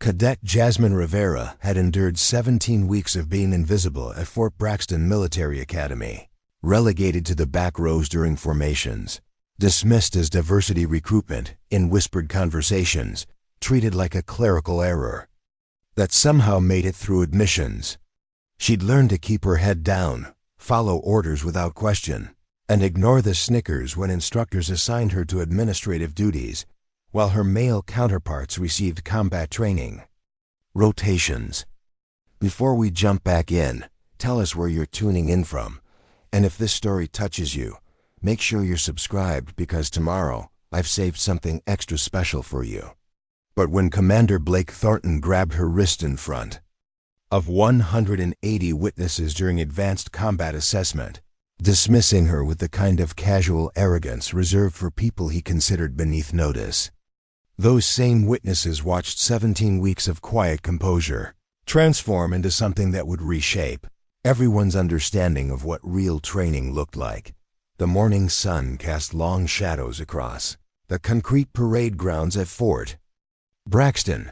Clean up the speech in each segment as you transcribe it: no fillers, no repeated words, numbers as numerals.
Cadet Jasmine Rivera had endured 17 weeks of being invisible at Fort Braxton Military Academy, relegated to the back rows during formations, dismissed as diversity recruitment in whispered conversations, treated like a clerical error that somehow made it through admissions. She'd learned to keep her head down, follow orders without question, and ignore the snickers when instructors assigned her to administrative duties, while her male counterparts received combat training. Rotations. Before we jump back in, tell us where you're tuning in from, and if this story touches you, make sure you're subscribed because tomorrow I've saved something extra special for you. But when Commander Blake Thornton grabbed her wrist in front of 180 witnesses during advanced combat assessment, dismissing her with the kind of casual arrogance reserved for people he considered beneath notice, those same witnesses watched 17 weeks of quiet composure transform into something that would reshape everyone's understanding of what real training looked like. The morning sun cast long shadows across the concrete parade grounds at Fort Braxton,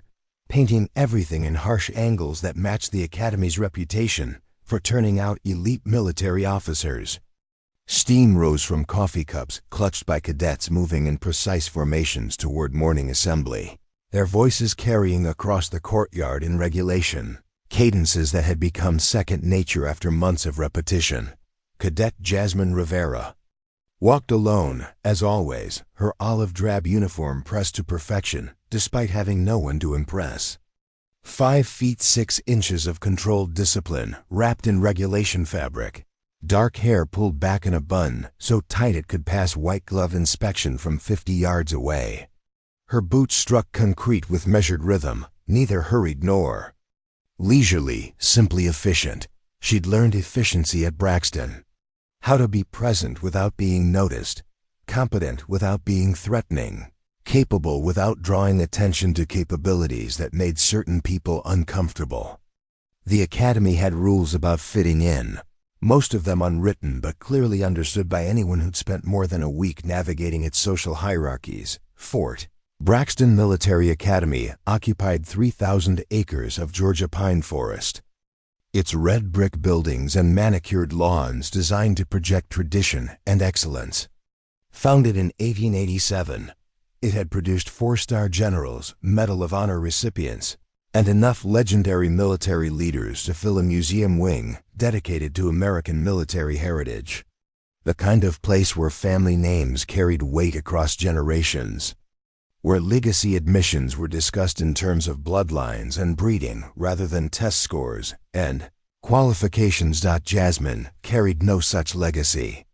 painting everything in harsh angles that matched the Academy's reputation for turning out elite military officers. Steam rose from coffee cups clutched by cadets moving in precise formations toward morning assembly, their voices carrying across the courtyard in regulation, cadences that had become second nature after months of repetition. Cadet Jasmine Rivera walked alone, as always, her olive drab uniform pressed to perfection, despite having no one to impress. 5 feet 6 inches of controlled discipline, wrapped in regulation fabric. Dark hair pulled back in a bun, so tight it could pass white glove inspection from 50 yards away. Her boots struck concrete with measured rhythm, neither hurried nor leisurely, simply efficient. She'd learned efficiency at Braxton. How to be present without being noticed, competent without being threatening, capable without drawing attention to capabilities that made certain people uncomfortable. The Academy had rules about fitting in, most of them unwritten but clearly understood by anyone who'd spent more than a week navigating its social hierarchies. Fort Braxton Military Academy occupied 3,000 acres of Georgia pine forest. Its red brick buildings and manicured lawns designed to project tradition and excellence. Founded in 1887, it had produced 4-star generals, Medal of Honor recipients, and enough legendary military leaders to fill a museum wing dedicated to American military heritage. The kind of place where family names carried weight across generations, where legacy admissions were discussed in terms of bloodlines and breeding rather than test scores and qualifications. Jasmine carried no such legacy.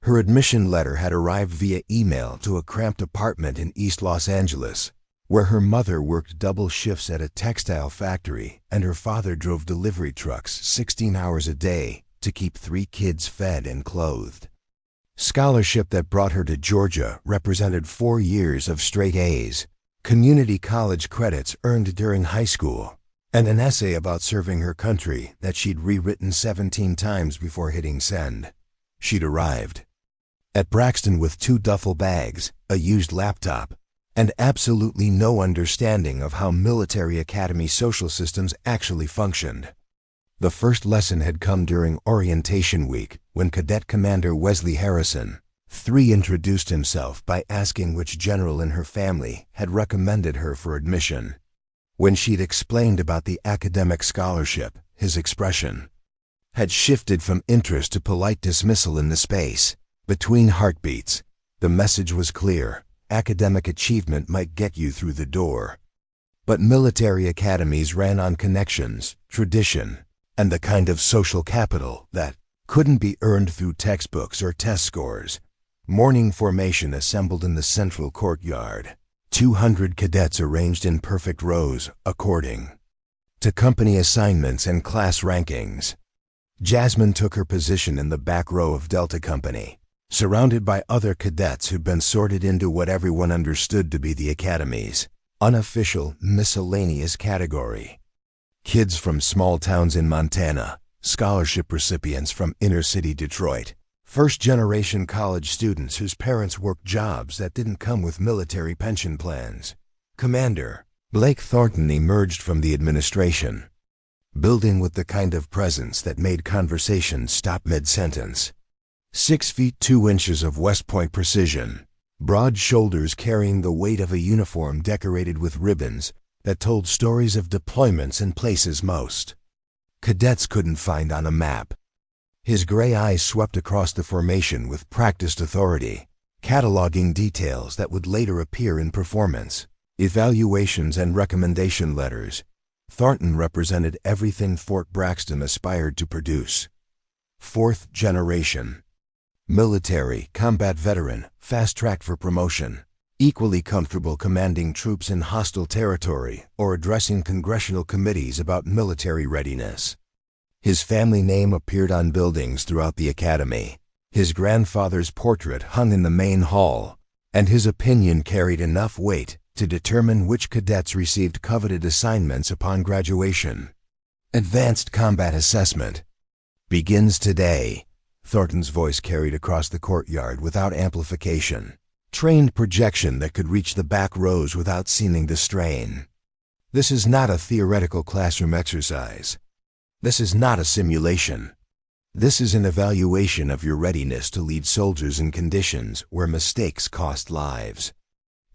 Her admission letter had arrived via email to a cramped apartment in East Los Angeles, where her mother worked double shifts at a textile factory and her father drove delivery trucks 16 hours a day to keep 3 kids fed and clothed. Scholarship that brought her to Georgia represented 4 years of straight A's, community college credits earned during high school, and an essay about serving her country that she'd rewritten 17 times before hitting send. She'd arrived at Braxton with 2 duffel bags, a used laptop, and absolutely no understanding of how military academy social systems actually functioned. The first lesson had come during orientation week when Cadet Commander Wesley Harrison III introduced himself by asking which general in her family had recommended her for admission. When she'd explained about the academic scholarship, his expression had shifted from interest to polite dismissal in the space between heartbeats. The message was clear. Academic achievement might get you through the door, but military academies ran on connections, tradition, and the kind of social capital that couldn't be earned through textbooks or test scores. Morning formation assembled in the central courtyard. 200 cadets arranged in perfect rows, according to company assignments and class rankings. Jasmine took her position in the back row of Delta Company, surrounded by other cadets who'd been sorted into what everyone understood to be the Academy's unofficial miscellaneous category. Kids from small towns in Montana, scholarship recipients from inner-city Detroit, first-generation college students whose parents worked jobs that didn't come with military pension plans. Commander Blake Thornton emerged from the administration, building with the kind of presence that made conversations stop mid-sentence. 6 feet 2 inches of West Point precision, broad shoulders carrying the weight of a uniform decorated with ribbons that told stories of deployments in places most cadets couldn't find on a map. His gray eyes swept across the formation with practiced authority, cataloging details that would later appear in performance, evaluations, and recommendation letters. Thornton represented everything Fort Braxton aspired to produce. 4th generation. Military, combat veteran, fast-tracked for promotion, equally comfortable commanding troops in hostile territory or addressing congressional committees about military readiness. His family name appeared on buildings throughout the academy. His grandfather's portrait hung in the main hall, and his opinion carried enough weight to determine which cadets received coveted assignments upon graduation. Advanced combat assessment begins today. Thornton's voice carried across the courtyard without amplification. Trained projection that could reach the back rows without seeming to strain. This is not a theoretical classroom exercise. This is not a simulation. This is an evaluation of your readiness to lead soldiers in conditions where mistakes cost lives.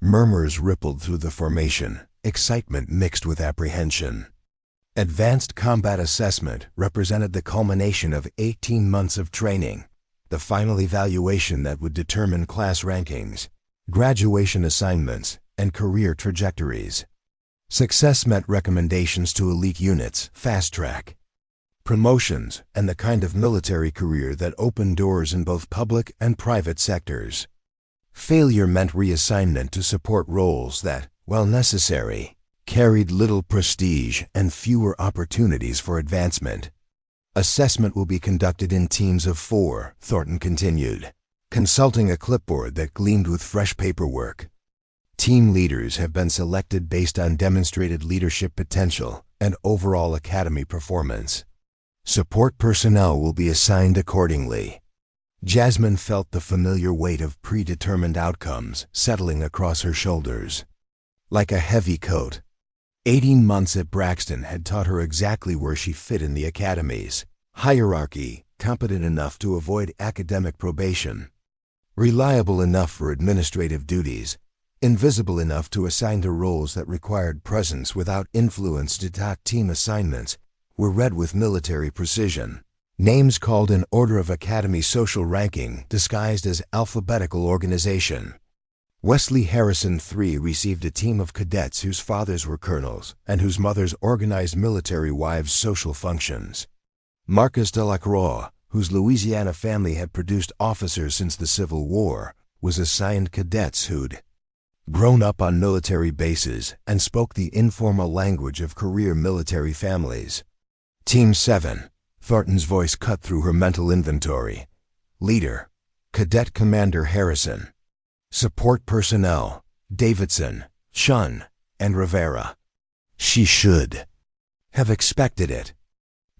Murmurs rippled through the formation, excitement mixed with apprehension. Advanced combat assessment represented the culmination of 18 months of training, the final evaluation that would determine class rankings, graduation assignments, and career trajectories. Success meant recommendations to elite units, fast track, promotions, and the kind of military career that opened doors in both public and private sectors. Failure meant reassignment to support roles that, while necessary, carried little prestige and fewer opportunities for advancement. Assessment will be conducted in teams of 4, Thornton continued, consulting a clipboard that gleamed with fresh paperwork. Team leaders have been selected based on demonstrated leadership potential and overall academy performance. Support personnel will be assigned accordingly. Jasmine felt the familiar weight of predetermined outcomes settling across her shoulders. Like a heavy coat, 18 months at Braxton had taught her exactly where she fit in the academy's hierarchy, competent enough to avoid academic probation, reliable enough for administrative duties, invisible enough to assign to roles that required presence without influence. Team assignments were read with military precision. Names called in order of academy social ranking disguised as alphabetical organization. Wesley Harrison III received a team of cadets whose fathers were colonels and whose mothers organized military wives' social functions. Marcus Delacroix, whose Louisiana family had produced officers since the Civil War, was assigned cadets who'd grown up on military bases and spoke the informal language of career military families. Team 7, Thornton's voice cut through her mental inventory. Leader, Cadet Commander Harrison. Support personnel, Davidson, Chun, and Rivera. She should have expected it.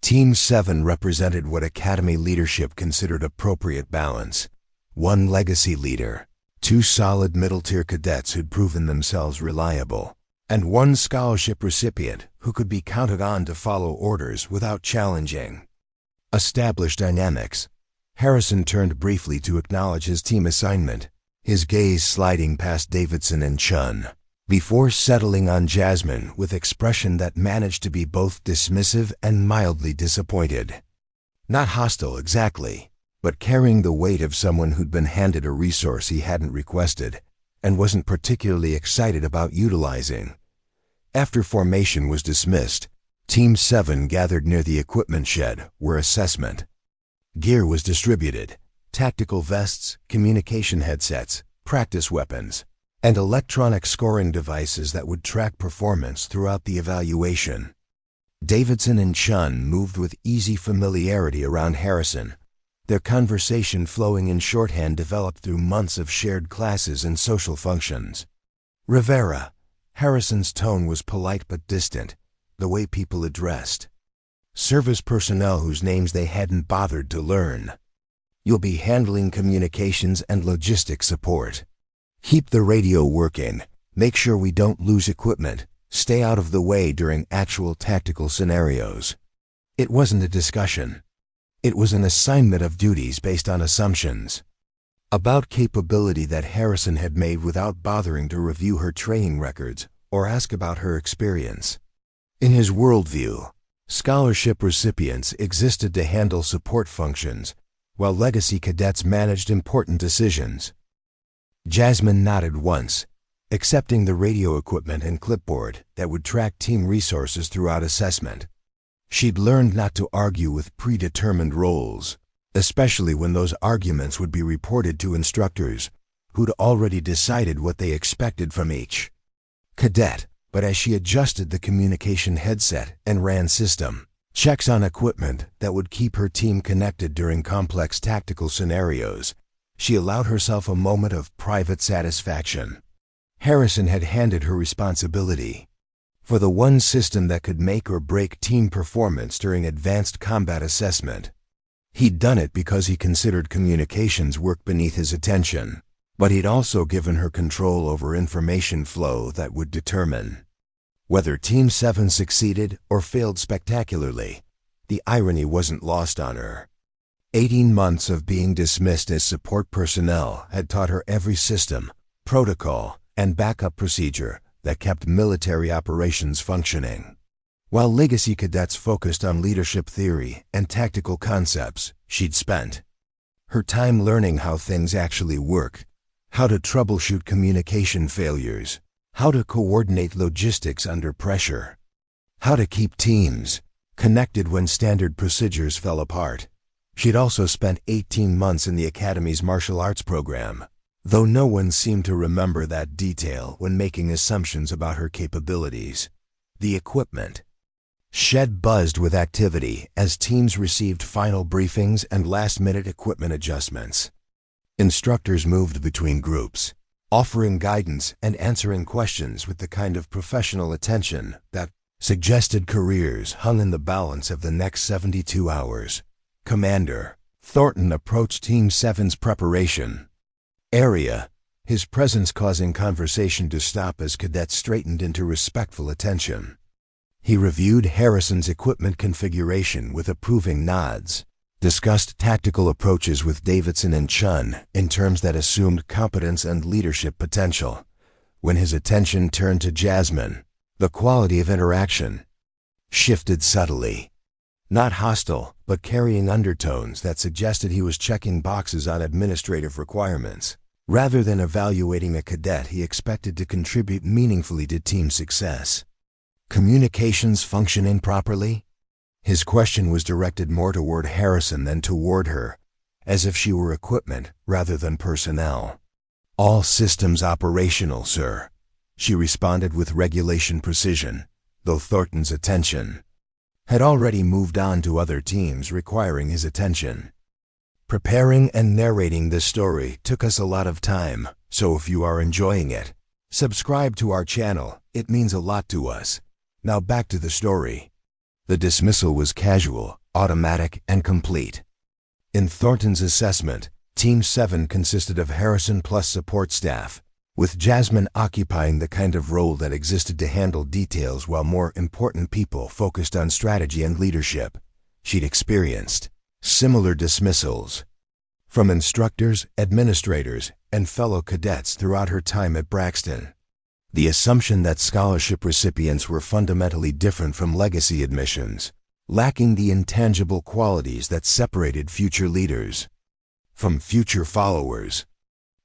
Team 7 represented what Academy leadership considered appropriate balance. 1 legacy leader, 2 solid middle-tier cadets who'd proven themselves reliable, and 1 scholarship recipient who could be counted on to follow orders without challenging established dynamics. Harrison turned briefly to acknowledge his team assignment, his gaze sliding past Davidson and Chun, before settling on Jasmine with expression that managed to be both dismissive and mildly disappointed. Not hostile exactly, but carrying the weight of someone who'd been handed a resource he hadn't requested and wasn't particularly excited about utilizing. After formation was dismissed, Team 7 gathered near the equipment shed where assessment gear was distributed. Tactical vests, communication headsets, practice weapons, and electronic scoring devices that would track performance throughout the evaluation. Davidson and Chun moved with easy familiarity around Harrison, their conversation flowing in shorthand developed through months of shared classes and social functions. Rivera, Harrison's tone was polite but distant, the way people addressed service personnel whose names they hadn't bothered to learn. You'll be handling communications and logistics support. Keep the radio working. Make sure we don't lose equipment. Stay out of the way during actual tactical scenarios. It wasn't a discussion. It was an assignment of duties based on assumptions about capability that Harrison had made without bothering to review her training records or ask about her experience. In his worldview, scholarship recipients existed to handle support functions, while legacy cadets managed important decisions. Jasmine nodded once, accepting the radio equipment and clipboard that would track team resources throughout assessment. She'd learned not to argue with predetermined roles, especially when those arguments would be reported to instructors who'd already decided what they expected from each cadet. But as she adjusted the communication headset and ran system checks on equipment that would keep her team connected during complex tactical scenarios, she allowed herself a moment of private satisfaction. Harrison had handed her responsibility for the one system that could make or break team performance during advanced combat assessment. He'd done it because he considered communications work beneath his attention, but he'd also given her control over information flow that would determine whether Team 7 succeeded or failed spectacularly. The irony wasn't lost on her. 18 months of being dismissed as support personnel had taught her every system, protocol, and backup procedure that kept military operations functioning. While legacy cadets focused on leadership theory and tactical concepts, she'd spent her time learning how things actually work, how to troubleshoot communication failures, how to coordinate logistics under pressure, how to keep teams connected when standard procedures fell apart. She'd also spent 18 months in the Academy's martial arts program, though no one seemed to remember that detail when making assumptions about her capabilities. The equipment shed buzzed with activity as teams received final briefings and last-minute equipment adjustments. Instructors moved between groups, offering guidance and answering questions with the kind of professional attention that suggested careers hung in the balance of the next 72 hours. Commander Thornton approached Team 7's preparation area, his presence causing conversation to stop as cadets straightened into respectful attention. He reviewed Harrison's equipment configuration with approving nods, discussed tactical approaches with Davidson and Chun in terms that assumed competence and leadership potential. When his attention turned to Jasmine, the quality of interaction shifted subtly. Not hostile, but carrying undertones that suggested he was checking boxes on administrative requirements. Rather than evaluating a cadet he expected to contribute meaningfully to team success. Communications functioning properly? His question was directed more toward Harrison than toward her, as if she were equipment rather than personnel. All systems operational, sir, she responded with regulation precision, though Thornton's attention had already moved on to other teams requiring his attention. Preparing and narrating this story took us a lot of time, so if you are enjoying it, subscribe to our channel. It means a lot to us. Now back to the story. The dismissal was casual, automatic, and complete. In Thornton's assessment, Team 7 consisted of Harrison plus support staff, with Jasmine occupying the kind of role that existed to handle details while more important people focused on strategy and leadership. She'd experienced similar dismissals from instructors, administrators, and fellow cadets throughout her time at Braxton. The assumption that scholarship recipients were fundamentally different from legacy admissions, lacking the intangible qualities that separated future leaders from future followers.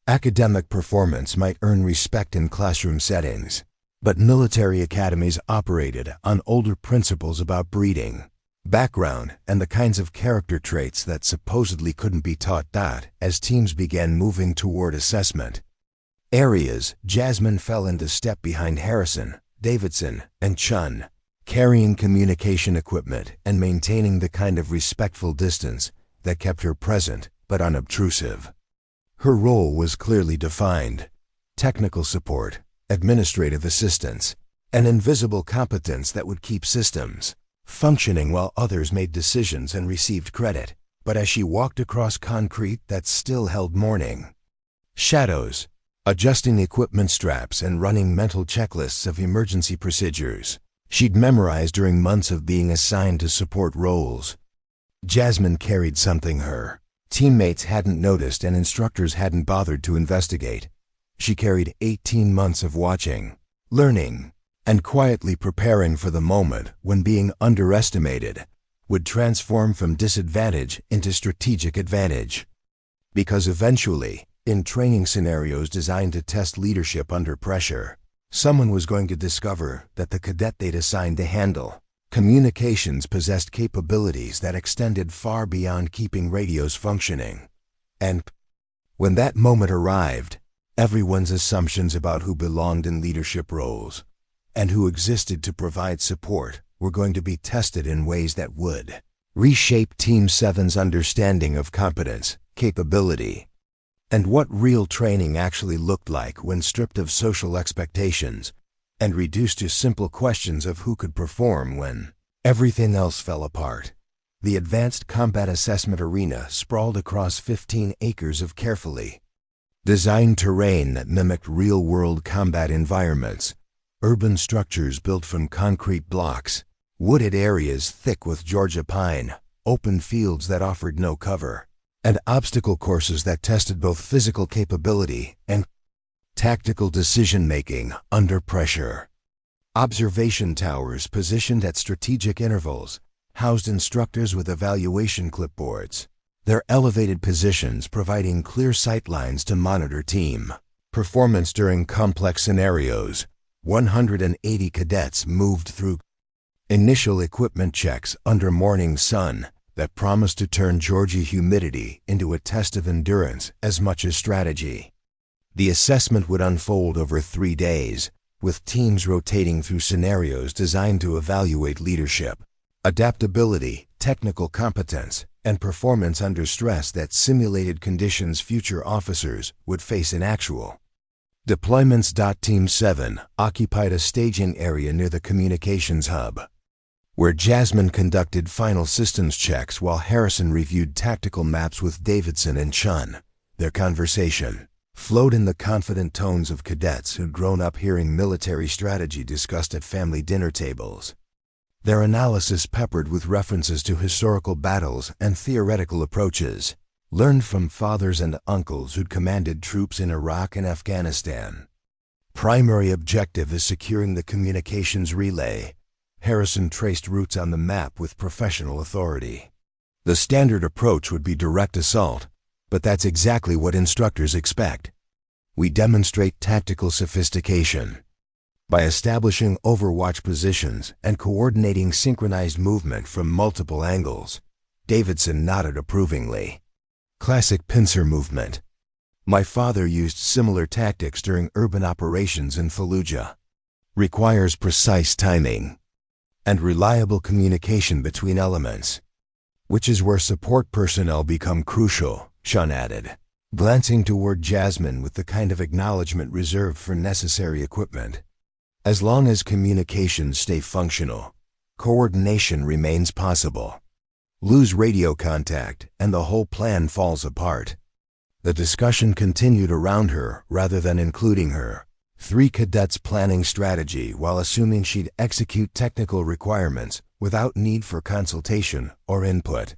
Academic performance might earn respect in classroom settings, but military academies operated on older principles about breeding, background, and the kinds of character traits that supposedly couldn't be taught. As teams began moving toward assessment areas, Jasmine fell into step behind Harrison, Davidson, and Chun, carrying communication equipment and maintaining the kind of respectful distance that kept her present but unobtrusive. Her role was clearly defined: technical support, administrative assistance, an invisible competence that would keep systems functioning while others made decisions and received credit. But as she walked across concrete that still held morning shadows, adjusting equipment straps and running mental checklists of emergency procedures she'd memorized during months of being assigned to support roles. Jasmine carried something her teammates hadn't noticed and instructors hadn't bothered to investigate. She carried 18 months of watching, learning, and quietly preparing for the moment when being underestimated would transform from disadvantage into strategic advantage. Because eventually, in training scenarios designed to test leadership under pressure, someone was going to discover that the cadet they'd assigned to handle communications possessed capabilities that extended far beyond keeping radios functioning. And when that moment arrived, everyone's assumptions about who belonged in leadership roles and who existed to provide support were going to be tested in ways that would reshape Team 7's understanding of competence, capability, and what real training actually looked like when stripped of social expectations and reduced to simple questions of who could perform when everything else fell apart. The Advanced Combat Assessment Arena sprawled across 15 acres of carefully designed terrain that mimicked real-world combat environments, urban structures built from concrete blocks, wooded areas thick with Georgia pine, open fields that offered no cover, and obstacle courses that tested both physical capability and tactical decision-making under pressure. Observation towers positioned at strategic intervals housed instructors with evaluation clipboards, their elevated positions providing clear sight lines to monitor team performance during complex scenarios. 180 cadets moved through initial equipment checks under morning sun that promised to turn Georgia humidity into a test of endurance as much as strategy. The assessment would unfold over 3 days, with teams rotating through scenarios designed to evaluate leadership, adaptability, technical competence, and performance under stress that simulated conditions future officers would face in actual deployments. Team 7 occupied a staging area near the communications hub, where Jasmine conducted final systems checks while Harrison reviewed tactical maps with Davidson and Chun. Their conversation flowed in the confident tones of cadets who'd grown up hearing military strategy discussed at family dinner tables, their analysis peppered with references to historical battles and theoretical approaches learned from fathers and uncles who'd commanded troops in Iraq and Afghanistan. Primary objective is securing the communications relay. Harrison traced routes on the map with professional authority. The standard approach would be direct assault, but that's exactly what instructors expect. We demonstrate tactical sophistication by establishing overwatch positions and coordinating synchronized movement from multiple angles. Davidson nodded approvingly. Classic pincer movement. My father used similar tactics during urban operations in Fallujah. Requires precise timing and reliable communication between elements, which is where support personnel become crucial, Chun added, glancing toward Jasmine with the kind of acknowledgement reserved for necessary equipment. As long as communications stay functional, coordination remains possible. Lose radio contact, and the whole plan falls apart. The discussion continued around her rather than including her. 3 cadets planning strategy while assuming she'd execute technical requirements without need for consultation or input.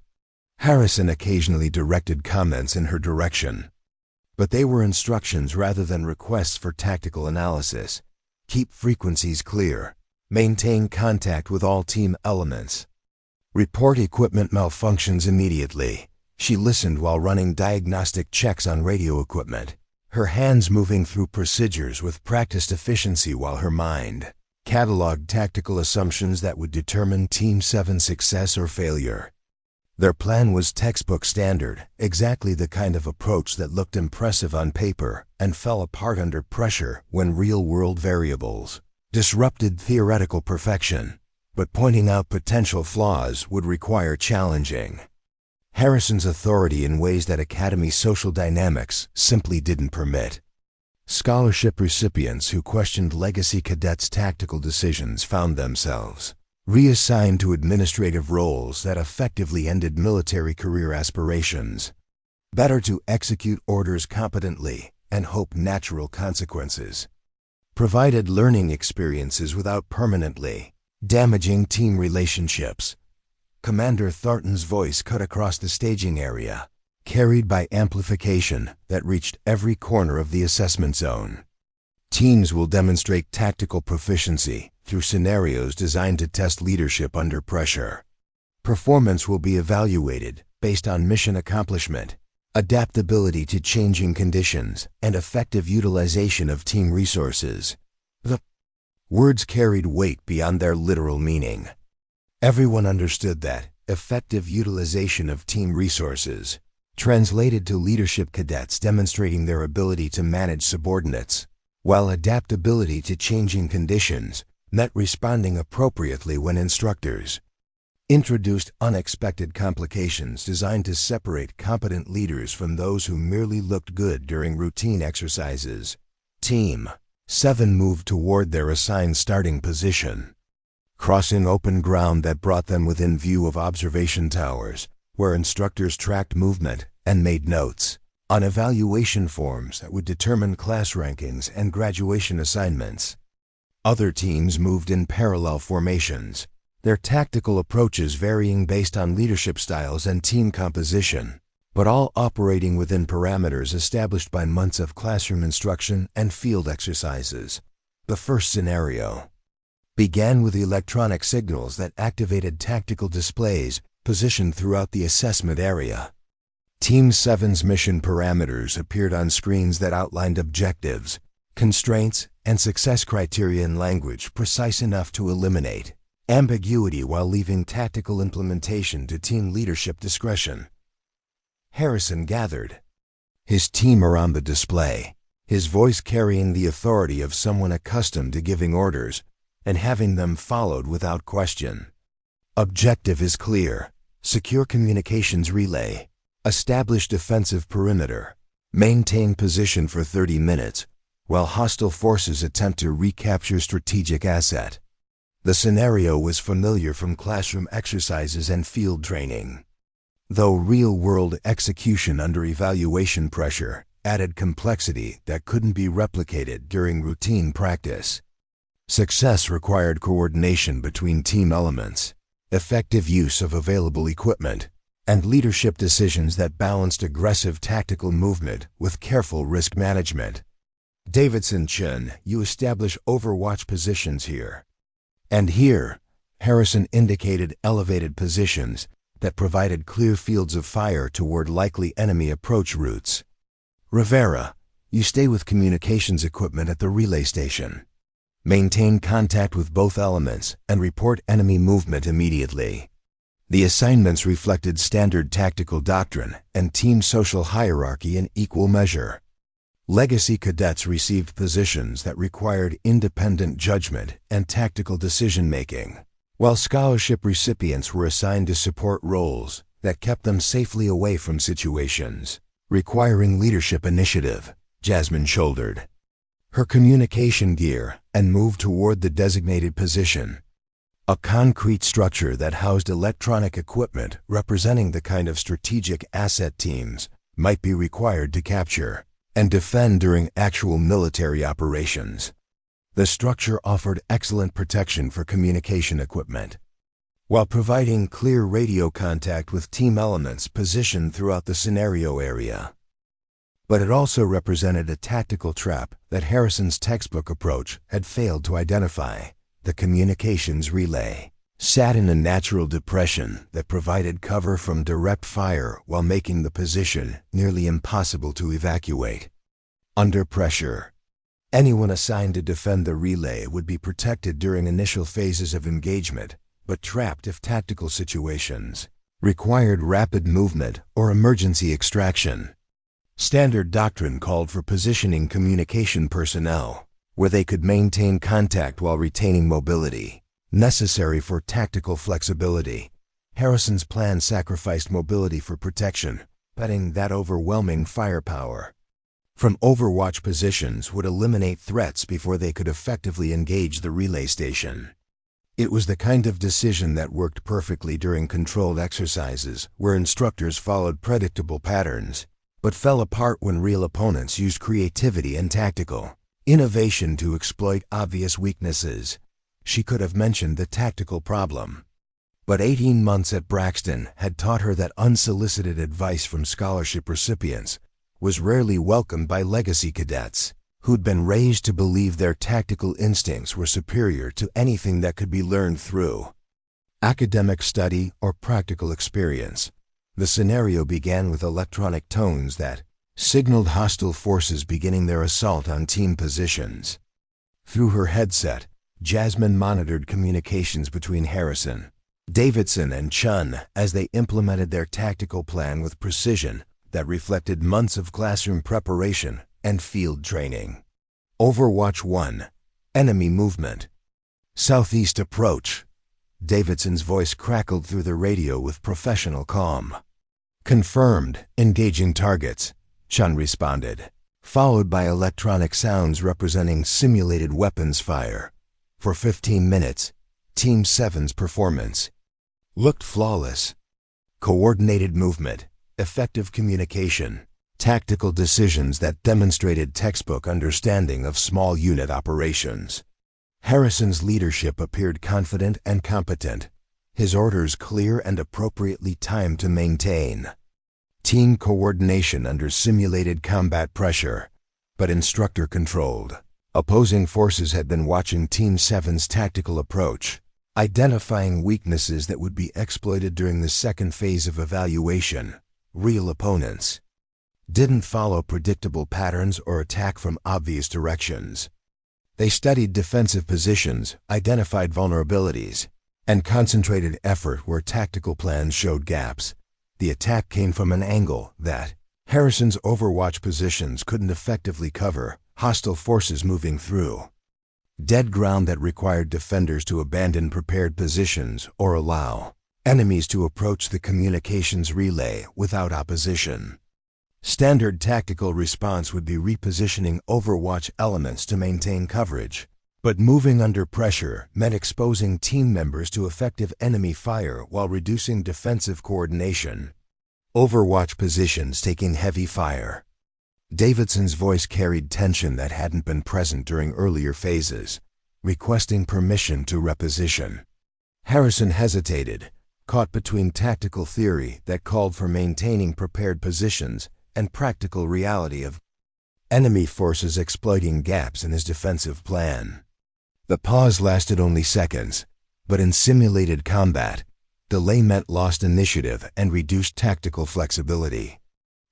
Harrison occasionally directed comments in her direction, but they were instructions rather than requests for tactical analysis. Keep frequencies clear. Maintain contact with all team elements. Report equipment malfunctions immediately. She listened while running diagnostic checks on radio equipment, her hands moving through procedures with practiced efficiency while her mind cataloged tactical assumptions that would determine Team 7's success or failure. Their plan was textbook standard, exactly the kind of approach that looked impressive on paper and fell apart under pressure when real-world variables disrupted theoretical perfection, but pointing out potential flaws would require challenging Harrison's authority in ways that Academy social dynamics simply didn't permit. Scholarship recipients who questioned legacy cadets' tactical decisions found themselves reassigned to administrative roles that effectively ended military career aspirations. Better to execute orders competently and hope natural consequences. Provided learning experiences without permanently damaging team relationships. Commander Thornton's voice cut across the staging area, carried by amplification that reached every corner of the assessment zone. Teams will demonstrate tactical proficiency through scenarios designed to test leadership under pressure. Performance will be evaluated based on mission accomplishment, adaptability to changing conditions, and effective utilization of team resources. The words carried weight beyond their literal meaning. Everyone understood that effective utilization of team resources translated to leadership cadets demonstrating their ability to manage subordinates, while adaptability to changing conditions meant responding appropriately when instructors introduced unexpected complications designed to separate competent leaders from those who merely looked good during routine exercises. Team 7 moved toward their assigned starting position, crossing open ground that brought them within view of observation towers, where instructors tracked movement and made notes on evaluation forms that would determine class rankings and graduation assignments. Other teams moved in parallel formations, their tactical approaches varying based on leadership styles and team composition, but all operating within parameters established by months of classroom instruction and field exercises. The first scenario began with electronic signals that activated tactical displays positioned throughout the assessment area. Team 7's mission parameters appeared on screens that outlined objectives, constraints, and success criteria in language precise enough to eliminate ambiguity while leaving tactical implementation to team leadership discretion. Harrison gathered his team around the display, his voice carrying the authority of someone accustomed to giving orders and having them followed without question. Objective is clear: secure communications relay, establish defensive perimeter, maintain position for 30 minutes, while hostile forces attempt to recapture strategic asset. The scenario was familiar from classroom exercises and field training, though real-world execution under evaluation pressure added complexity that couldn't be replicated during routine practice. Success required coordination between team elements, effective use of available equipment, and leadership decisions that balanced aggressive tactical movement with careful risk management. Davidson Chen, you establish overwatch positions here. And here, Harrison indicated elevated positions that provided clear fields of fire toward likely enemy approach routes. Rivera, you stay with communications equipment at the relay station. Maintain contact with both elements and report enemy movement immediately. The assignments reflected standard tactical doctrine and team social hierarchy in equal measure. Legacy cadets received positions that required independent judgment and tactical decision-making, while scholarship recipients were assigned to support roles that kept them safely away from situations requiring leadership initiative. Jasmine shouldered her communication gear and moved toward the designated position, a concrete structure that housed electronic equipment representing the kind of strategic asset teams might be required to capture and defend during actual military operations. The structure offered excellent protection for communication equipment, while providing clear radio contact with team elements positioned throughout the scenario area. But it also represented a tactical trap that Harrison's textbook approach had failed to identify. The communications relay sat in a natural depression that provided cover from direct fire while making the position nearly impossible to evacuate. Under pressure, anyone assigned to defend the relay would be protected during initial phases of engagement, but trapped if tactical situations required rapid movement or emergency extraction. Standard doctrine called for positioning communication personnel where they could maintain contact while retaining mobility, necessary for tactical flexibility. Harrison's plan sacrificed mobility for protection, betting that overwhelming firepower from overwatch positions would eliminate threats before they could effectively engage the relay station. It was the kind of decision that worked perfectly during controlled exercises where instructors followed predictable patterns, but fell apart when real opponents used creativity and tactical innovation to exploit obvious weaknesses. She could have mentioned the tactical problem. But 18 months at Braxton had taught her that unsolicited advice from scholarship recipients was rarely welcomed by legacy cadets, who'd been raised to believe their tactical instincts were superior to anything that could be learned through academic study or practical experience. The scenario began with electronic tones that signaled hostile forces beginning their assault on team positions. Through her headset, Jasmine monitored communications between Harrison, Davidson, and Chun as they implemented their tactical plan with precision that reflected months of classroom preparation and field training. Overwatch 1. Enemy movement. Southeast approach. Davidson's voice crackled through the radio with professional calm. Confirmed, engaging targets, Chun responded, followed by electronic sounds representing simulated weapons fire. For 15 minutes, Team 7's performance looked flawless. Coordinated movement, effective communication, tactical decisions that demonstrated textbook understanding of small unit operations. Harrison's leadership appeared confident and competent, his orders clear and appropriately timed to maintain team coordination under simulated combat pressure, but instructor-controlled. Opposing forces had been watching Team 7's tactical approach, identifying weaknesses that would be exploited during the second phase of evaluation. Real opponents didn't follow predictable patterns or attack from obvious directions. They studied defensive positions, identified vulnerabilities, and concentrated effort where tactical plans showed gaps. The attack came from an angle that Harrison's Overwatch positions couldn't effectively cover, hostile forces moving through dead ground that required defenders to abandon prepared positions or allow enemies to approach the communications relay without opposition. Standard tactical response would be repositioning Overwatch elements to maintain coverage, but moving under pressure meant exposing team members to effective enemy fire while reducing defensive coordination. Overwatch positions taking heavy fire. Davidson's voice carried tension that hadn't been present during earlier phases, requesting permission to reposition. Harrison hesitated, caught between tactical theory that called for maintaining prepared positions and practical reality of enemy forces exploiting gaps in his defensive plan. The pause lasted only seconds, but in simulated combat, delay meant lost initiative and reduced tactical flexibility.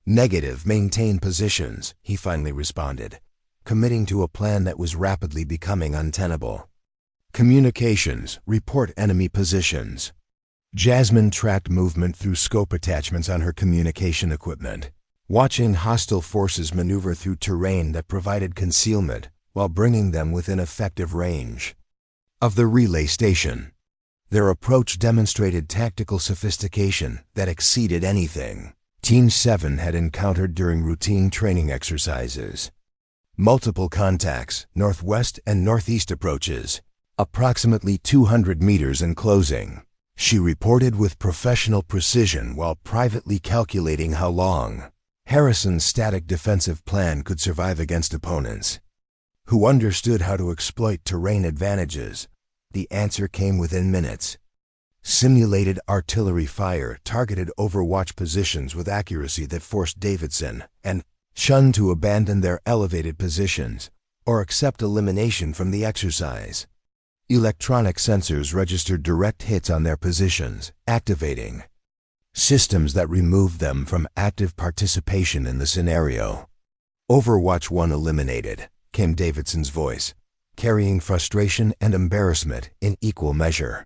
Negative, maintain positions, he finally responded, committing to a plan that was rapidly becoming untenable. Communications, report enemy positions. Jasmine tracked movement through scope attachments on her communication equipment, watching hostile forces maneuver through terrain that provided concealment while bringing them within effective range of the relay station. Their approach demonstrated tactical sophistication that exceeded anything Team 7 had encountered during routine training exercises. Multiple contacts, northwest and northeast approaches, approximately 200 meters in closing. She reported with professional precision while privately calculating how long Harrison's static defensive plan could survive against opponents who understood how to exploit terrain advantages. The answer came within minutes. Simulated artillery fire targeted Overwatch positions with accuracy that forced Davidson and Chun to abandon their elevated positions or accept elimination from the exercise. Electronic sensors registered direct hits on their positions, activating systems that removed them from active participation in the scenario. Overwatch 1 eliminated, came Davidson's voice, carrying frustration and embarrassment in equal measure.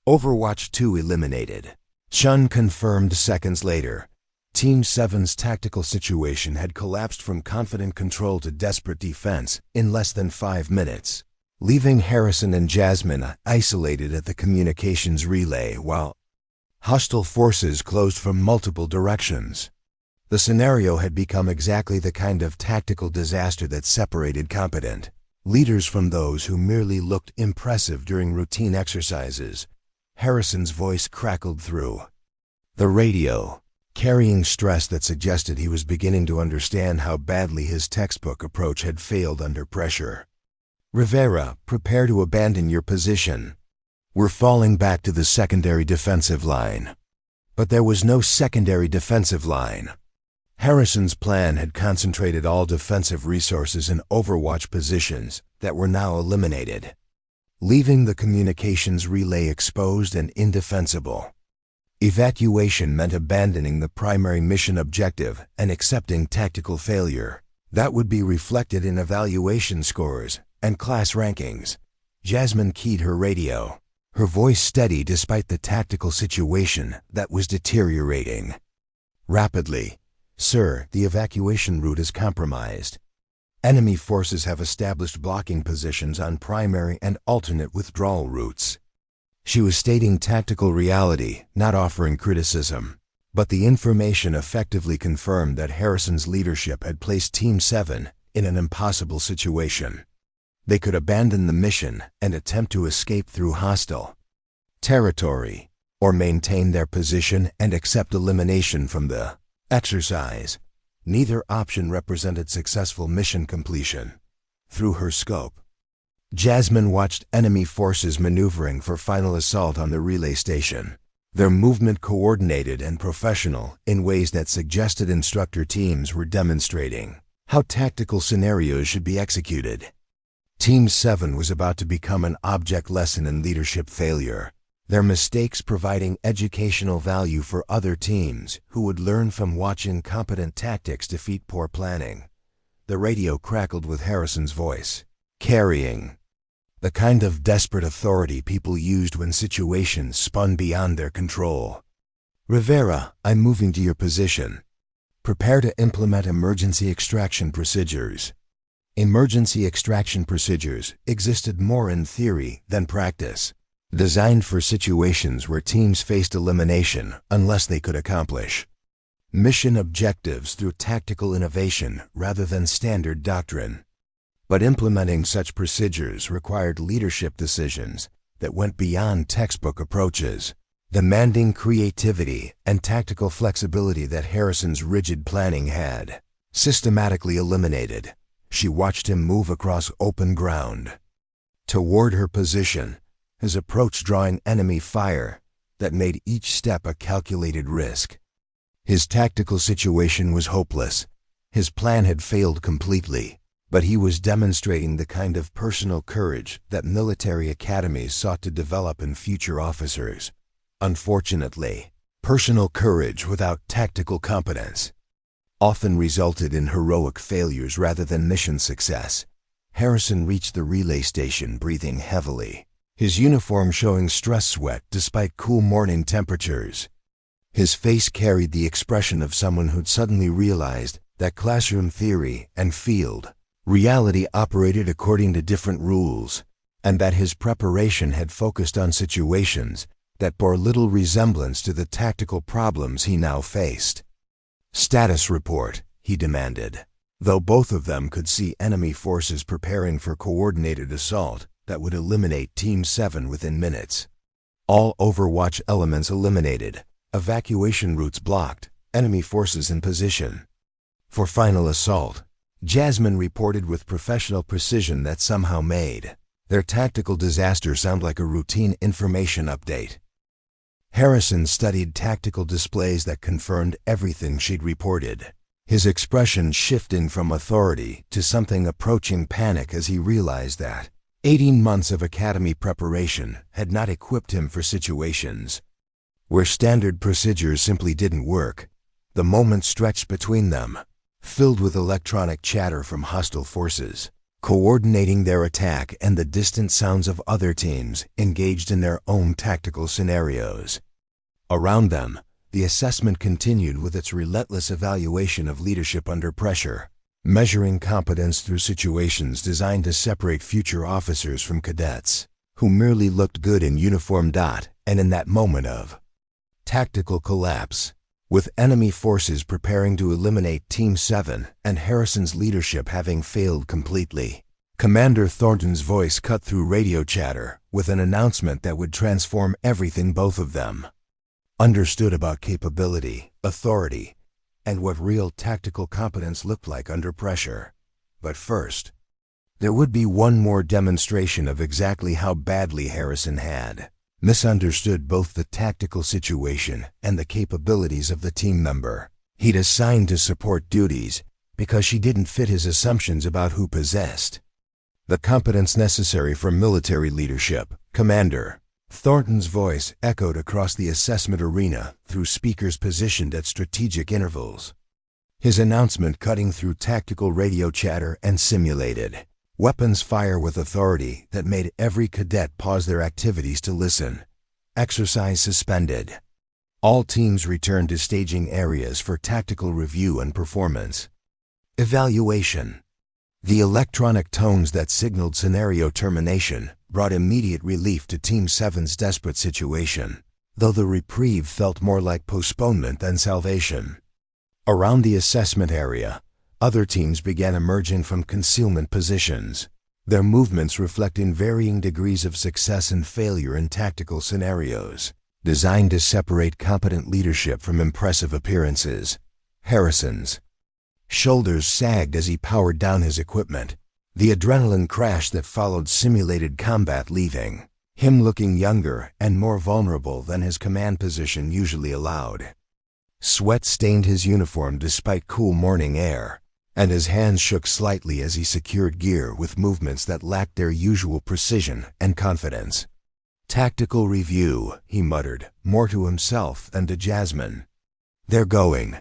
Overwatch 2 eliminated. Chun confirmed seconds later. Team 7's tactical situation had collapsed from confident control to desperate defense in less than 5 minutes, leaving Harrison and Jasmine isolated at the communications relay while hostile forces closed from multiple directions. The scenario had become exactly the kind of tactical disaster that separated competent leaders from those who merely looked impressive during routine exercises. Harrison's voice crackled through the radio. carrying stress that suggested he was beginning to understand how badly his textbook approach had failed under pressure. "Rivera, prepare to abandon your position. We're falling back to the secondary defensive line." But there was no secondary defensive line. Harrison's plan had concentrated all defensive resources in overwatch positions that were now eliminated, leaving the communications relay exposed and indefensible. Evacuation meant abandoning the primary mission objective and accepting tactical failure. That would be reflected in evaluation scores and class rankings. Jasmine keyed her radio, her voice steady despite the tactical situation that was deteriorating. Rapidly, "Sir, the evacuation route is compromised. Enemy forces have established blocking positions on primary and alternate withdrawal routes." She was stating tactical reality, not offering criticism. But the information effectively confirmed that Harrison's leadership had placed Team 7 in an impossible situation. They could abandon the mission and attempt to escape through hostile territory, or maintain their position and accept elimination from the exercise. Neither option represented successful mission completion. Through her scope, Jasmine watched enemy forces maneuvering for final assault on the relay station. Their movement coordinated and professional in ways that suggested instructor teams were demonstrating how tactical scenarios should be executed. Team 7 was about to become an object lesson in leadership failure, their mistakes providing educational value for other teams who would learn from watching competent tactics defeat poor planning. The radio crackled with Harrison's voice, carrying the kind of desperate authority people used when situations spun beyond their control. "Rivera, I'm moving to your position. Prepare to implement emergency extraction procedures." Emergency extraction procedures existed more in theory than practice, designed for situations where teams faced elimination unless they could accomplish mission objectives through tactical innovation rather than standard doctrine. But implementing such procedures required leadership decisions that went beyond textbook approaches, demanding creativity and tactical flexibility that Harrison's rigid planning had systematically eliminated. She watched him move across open ground toward her position, his approach drawing enemy fire that made each step a calculated risk. His tactical situation was hopeless. His plan had failed completely, but he was demonstrating the kind of personal courage that military academies sought to develop in future officers. Unfortunately, personal courage without tactical competence often resulted in heroic failures rather than mission success. Harrison reached the relay station breathing heavily, his uniform showing stress sweat despite cool morning temperatures. His face carried the expression of someone who'd suddenly realized that classroom theory and field reality operated according to different rules, and that his preparation had focused on situations that bore little resemblance to the tactical problems he now faced. "Status report," he demanded, though both of them could see enemy forces preparing for coordinated assault that would eliminate Team 7 within minutes. All Overwatch elements eliminated, evacuation routes blocked, enemy forces in position for final assault. Jasmine reported with professional precision that somehow made their tactical disaster sound like a routine information update. Harrison studied tactical displays that confirmed everything she'd reported, his expression shifting from authority to something approaching panic as he realized that 18 months of academy preparation had not equipped him for situations where standard procedures simply didn't work. The moment stretched between them, filled with electronic chatter from hostile forces, coordinating their attack and the distant sounds of other teams engaged in their own tactical scenarios. Around them, the assessment continued with its relentless evaluation of leadership under pressure, measuring competence through situations designed to separate future officers from cadets who merely looked good in uniform. And in that moment of tactical collapse, with enemy forces preparing to eliminate Team 7 and Harrison's leadership having failed completely, Commander Thornton's voice cut through radio chatter with an announcement that would transform everything. Both of them understood about capability, authority, and what real tactical competence looked like under pressure. But first, there would be one more demonstration of exactly how badly Harrison had misunderstood both the tactical situation and the capabilities of the team member he'd assigned to support duties because she didn't fit his assumptions about who possessed the competence necessary for military leadership. Commander. Thornton's voice echoed across the assessment arena through speakers positioned at strategic intervals, his announcement cutting through tactical radio chatter and simulated weapons fire with authority that made every cadet pause their activities to listen. Exercise suspended. All teams returned to staging areas for tactical review and performance evaluation. The electronic tones that signaled scenario termination brought immediate relief to Team 7's desperate situation, though the reprieve felt more like postponement than salvation. Around the assessment area, other teams began emerging from concealment positions, their movements reflecting varying degrees of success and failure in tactical scenarios, designed to separate competent leadership from impressive appearances. Harrison's shoulders sagged as he powered down his equipment, the adrenaline crash that followed simulated combat leaving him looking younger and more vulnerable than his command position usually allowed. Sweat stained his uniform despite cool morning air, and his hands shook slightly as he secured gear with movements that lacked their usual precision and confidence. "Tactical review," he muttered, more to himself than to Jasmine. "They're going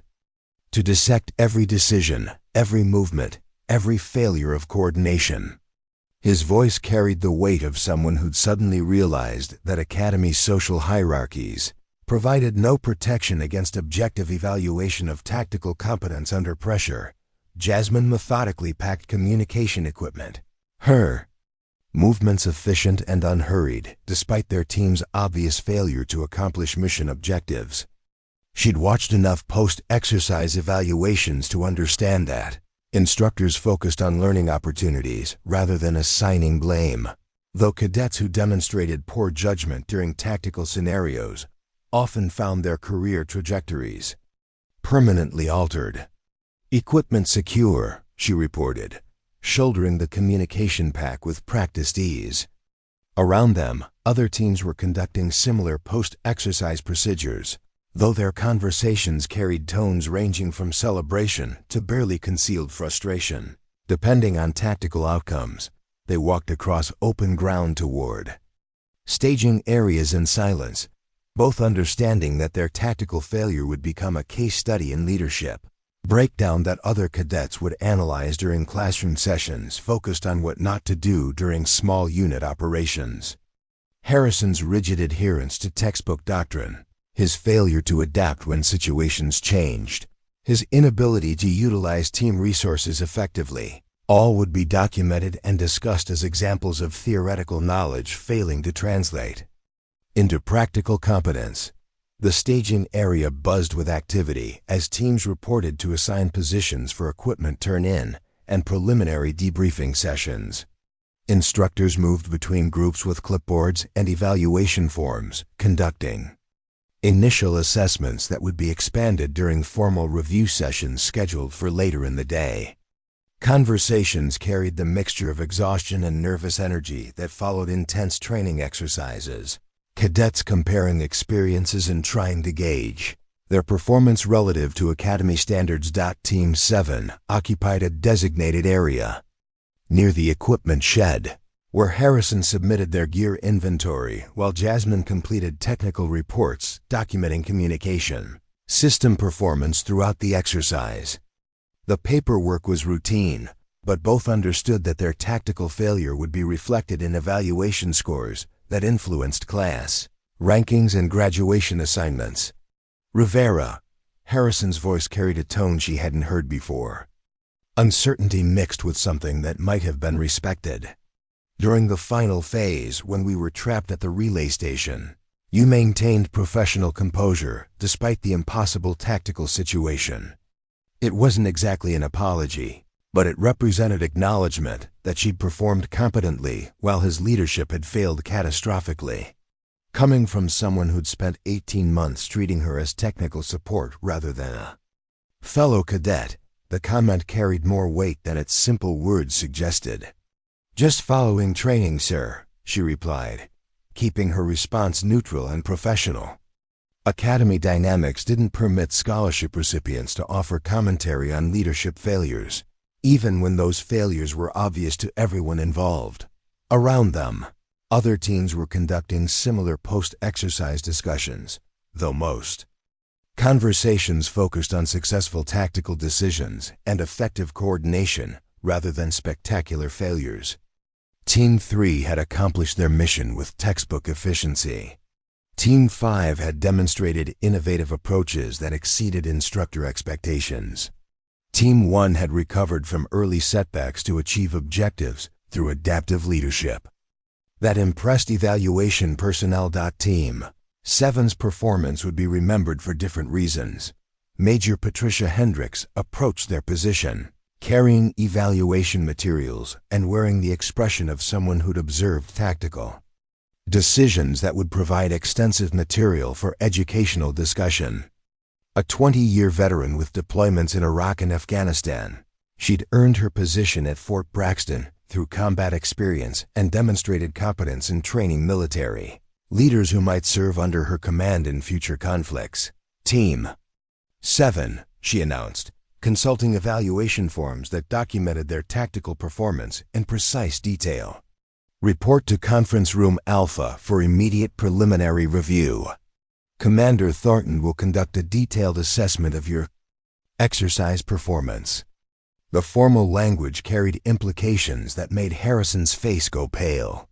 to dissect every decision, every movement, every failure of coordination." His voice carried the weight of someone who'd suddenly realized that Academy's social hierarchies provided no protection against objective evaluation of tactical competence under pressure. Jasmine methodically packed communication equipment, her movements efficient and unhurried despite their team's obvious failure to accomplish mission objectives. She'd watched enough post-exercise evaluations to understand that instructors focused on learning opportunities rather than assigning blame, though cadets who demonstrated poor judgment during tactical scenarios often found their career trajectories permanently altered. "Equipment secure," she reported, shouldering the communication pack with practiced ease. Around them, other teams were conducting similar post-exercise procedures, though their conversations carried tones ranging from celebration to barely concealed frustration. Depending on tactical outcomes, they walked across open ground toward staging areas in silence, both understanding that their tactical failure would become a case study in leadership breakdown that other cadets would analyze during classroom sessions focused on what not to do during small unit operations. Harrison's rigid adherence to textbook doctrine, his failure to adapt when situations changed, his inability to utilize team resources effectively, all would be documented and discussed as examples of theoretical knowledge failing to translate into practical competence. The staging area buzzed with activity as teams reported to assigned positions for equipment turn-in and preliminary debriefing sessions. Instructors moved between groups with clipboards and evaluation forms, conducting initial assessments that would be expanded during formal review sessions scheduled for later in the day. Conversations carried the mixture of exhaustion and nervous energy that followed intense training exercises, cadets comparing experiences and trying to gauge their performance relative to Academy standards. Team 7 occupied a designated area near the equipment shed, where Harrison submitted their gear inventory while Jasmine completed technical reports documenting communication system performance throughout the exercise. The paperwork was routine, but both understood that their tactical failure would be reflected in evaluation scores that influenced class rankings and graduation assignments. "Rivera," Harrison's voice carried a tone she hadn't heard before, uncertainty mixed with something that might have been respected. "During the final phase, when we were trapped at the relay station, you maintained professional composure despite the impossible tactical situation." It wasn't exactly an apology, but it represented acknowledgement that she'd performed competently while his leadership had failed catastrophically. coming from someone who'd spent 18 months treating her as technical support rather than a fellow cadet. The comment carried more weight than its simple words suggested. "Just following training, sir," she replied, keeping her response neutral and professional. Academy dynamics didn't permit scholarship recipients to offer commentary on leadership failures, even when those failures were obvious to everyone involved. Around them, other teams were conducting similar post-exercise discussions, though most conversations focused on successful tactical decisions and effective coordination rather than spectacular failures. Team 3 had accomplished their mission with textbook efficiency. Team 5 had demonstrated innovative approaches that exceeded instructor expectations. Team 1 had recovered from early setbacks to achieve objectives through adaptive leadership. That impressed evaluation personnel. Team 7's performance would be remembered for different reasons. Major Patricia Hendricks approached their position, carrying evaluation materials and wearing the expression of someone who'd observed tactical decisions that would provide extensive material for educational discussion. A 20-year veteran with deployments in Iraq and Afghanistan, she'd earned her position at Fort Braxton through combat experience and demonstrated competence in training military leaders who might serve under her command in future conflicts. Team 7, she announced, consulting evaluation forms that documented their tactical performance in precise detail. Report to Conference Room Alpha for immediate preliminary review. Commander Thornton will conduct a detailed assessment of your exercise performance. The formal language carried implications that made Harrison's face go pale.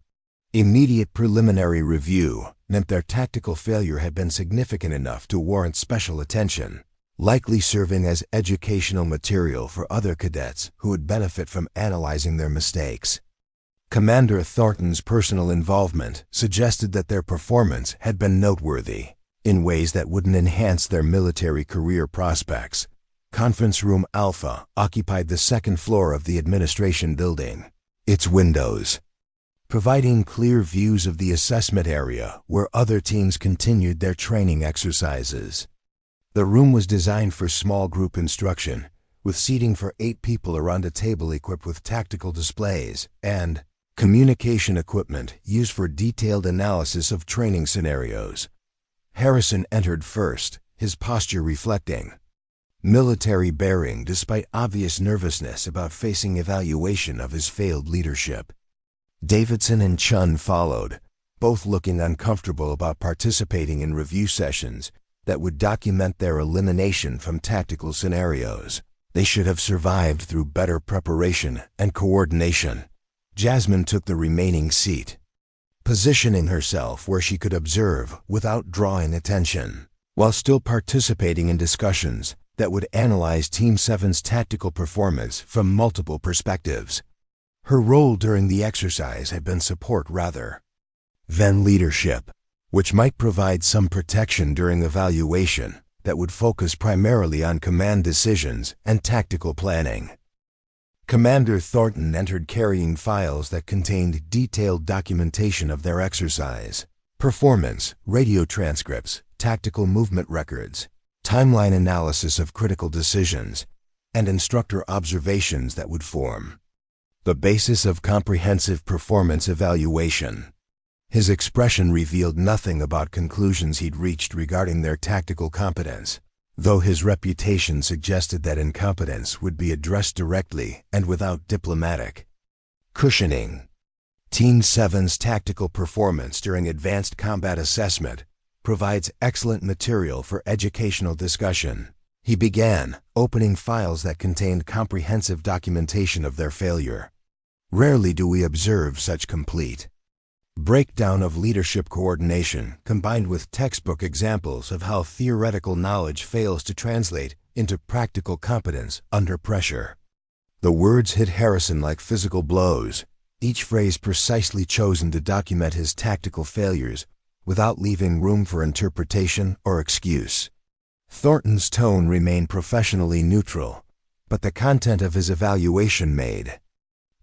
Immediate preliminary review meant their tactical failure had been significant enough to warrant special attention, likely serving as educational material for other cadets who would benefit from analyzing their mistakes. Commander Thornton's personal involvement suggested that their performance had been noteworthy in ways that wouldn't enhance their military career prospects. Conference Room Alpha occupied the second floor of the administration building. Its windows providing clear views of the assessment area where other teams continued their training exercises. The room was designed for small group instruction, with seating for 8 people around a table equipped with tactical displays and communication equipment used for detailed analysis of training scenarios. Harrison entered first, his posture reflecting military bearing despite obvious nervousness about facing evaluation of his failed leadership. Davidson and Chun followed, both looking uncomfortable about participating in review sessions that would document their elimination from tactical scenarios. They should have survived through better preparation and coordination. Jasmine took the remaining seat, positioning herself where she could observe without drawing attention, while still participating in discussions that would analyze Team 7's tactical performance from multiple perspectives. Her role during the exercise had been support rather than leadership, which might provide some protection during evaluation that would focus primarily on command decisions and tactical planning. Commander Thornton entered carrying files that contained detailed documentation of their exercise, performance, radio transcripts, tactical movement records, timeline analysis of critical decisions, and instructor observations that would form the basis of comprehensive performance evaluation. His expression revealed nothing about conclusions he'd reached regarding their tactical competence, though his reputation suggested that incompetence would be addressed directly and without diplomatic cushioning. Team 7's tactical performance during advanced combat assessment provides excellent material for educational discussion. He began, opening files that contained comprehensive documentation of their failure. Rarely do we observe such complete breakdown of leadership coordination combined with textbook examples of how theoretical knowledge fails to translate into practical competence under pressure. The words hit Harrison like physical blows, each phrase precisely chosen to document his tactical failures without leaving room for interpretation or excuse. Thornton's tone remained professionally neutral, but the content of his evaluation made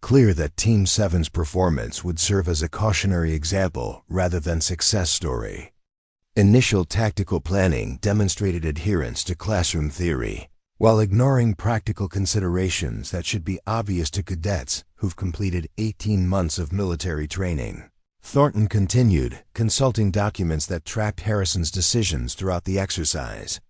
clear that Team 7's performance would serve as a cautionary example rather than success story. Initial tactical planning demonstrated adherence to classroom theory, while ignoring practical considerations that should be obvious to cadets who've completed 18 months of military training. Thornton continued, consulting documents that tracked Harrison's decisions throughout the exercise.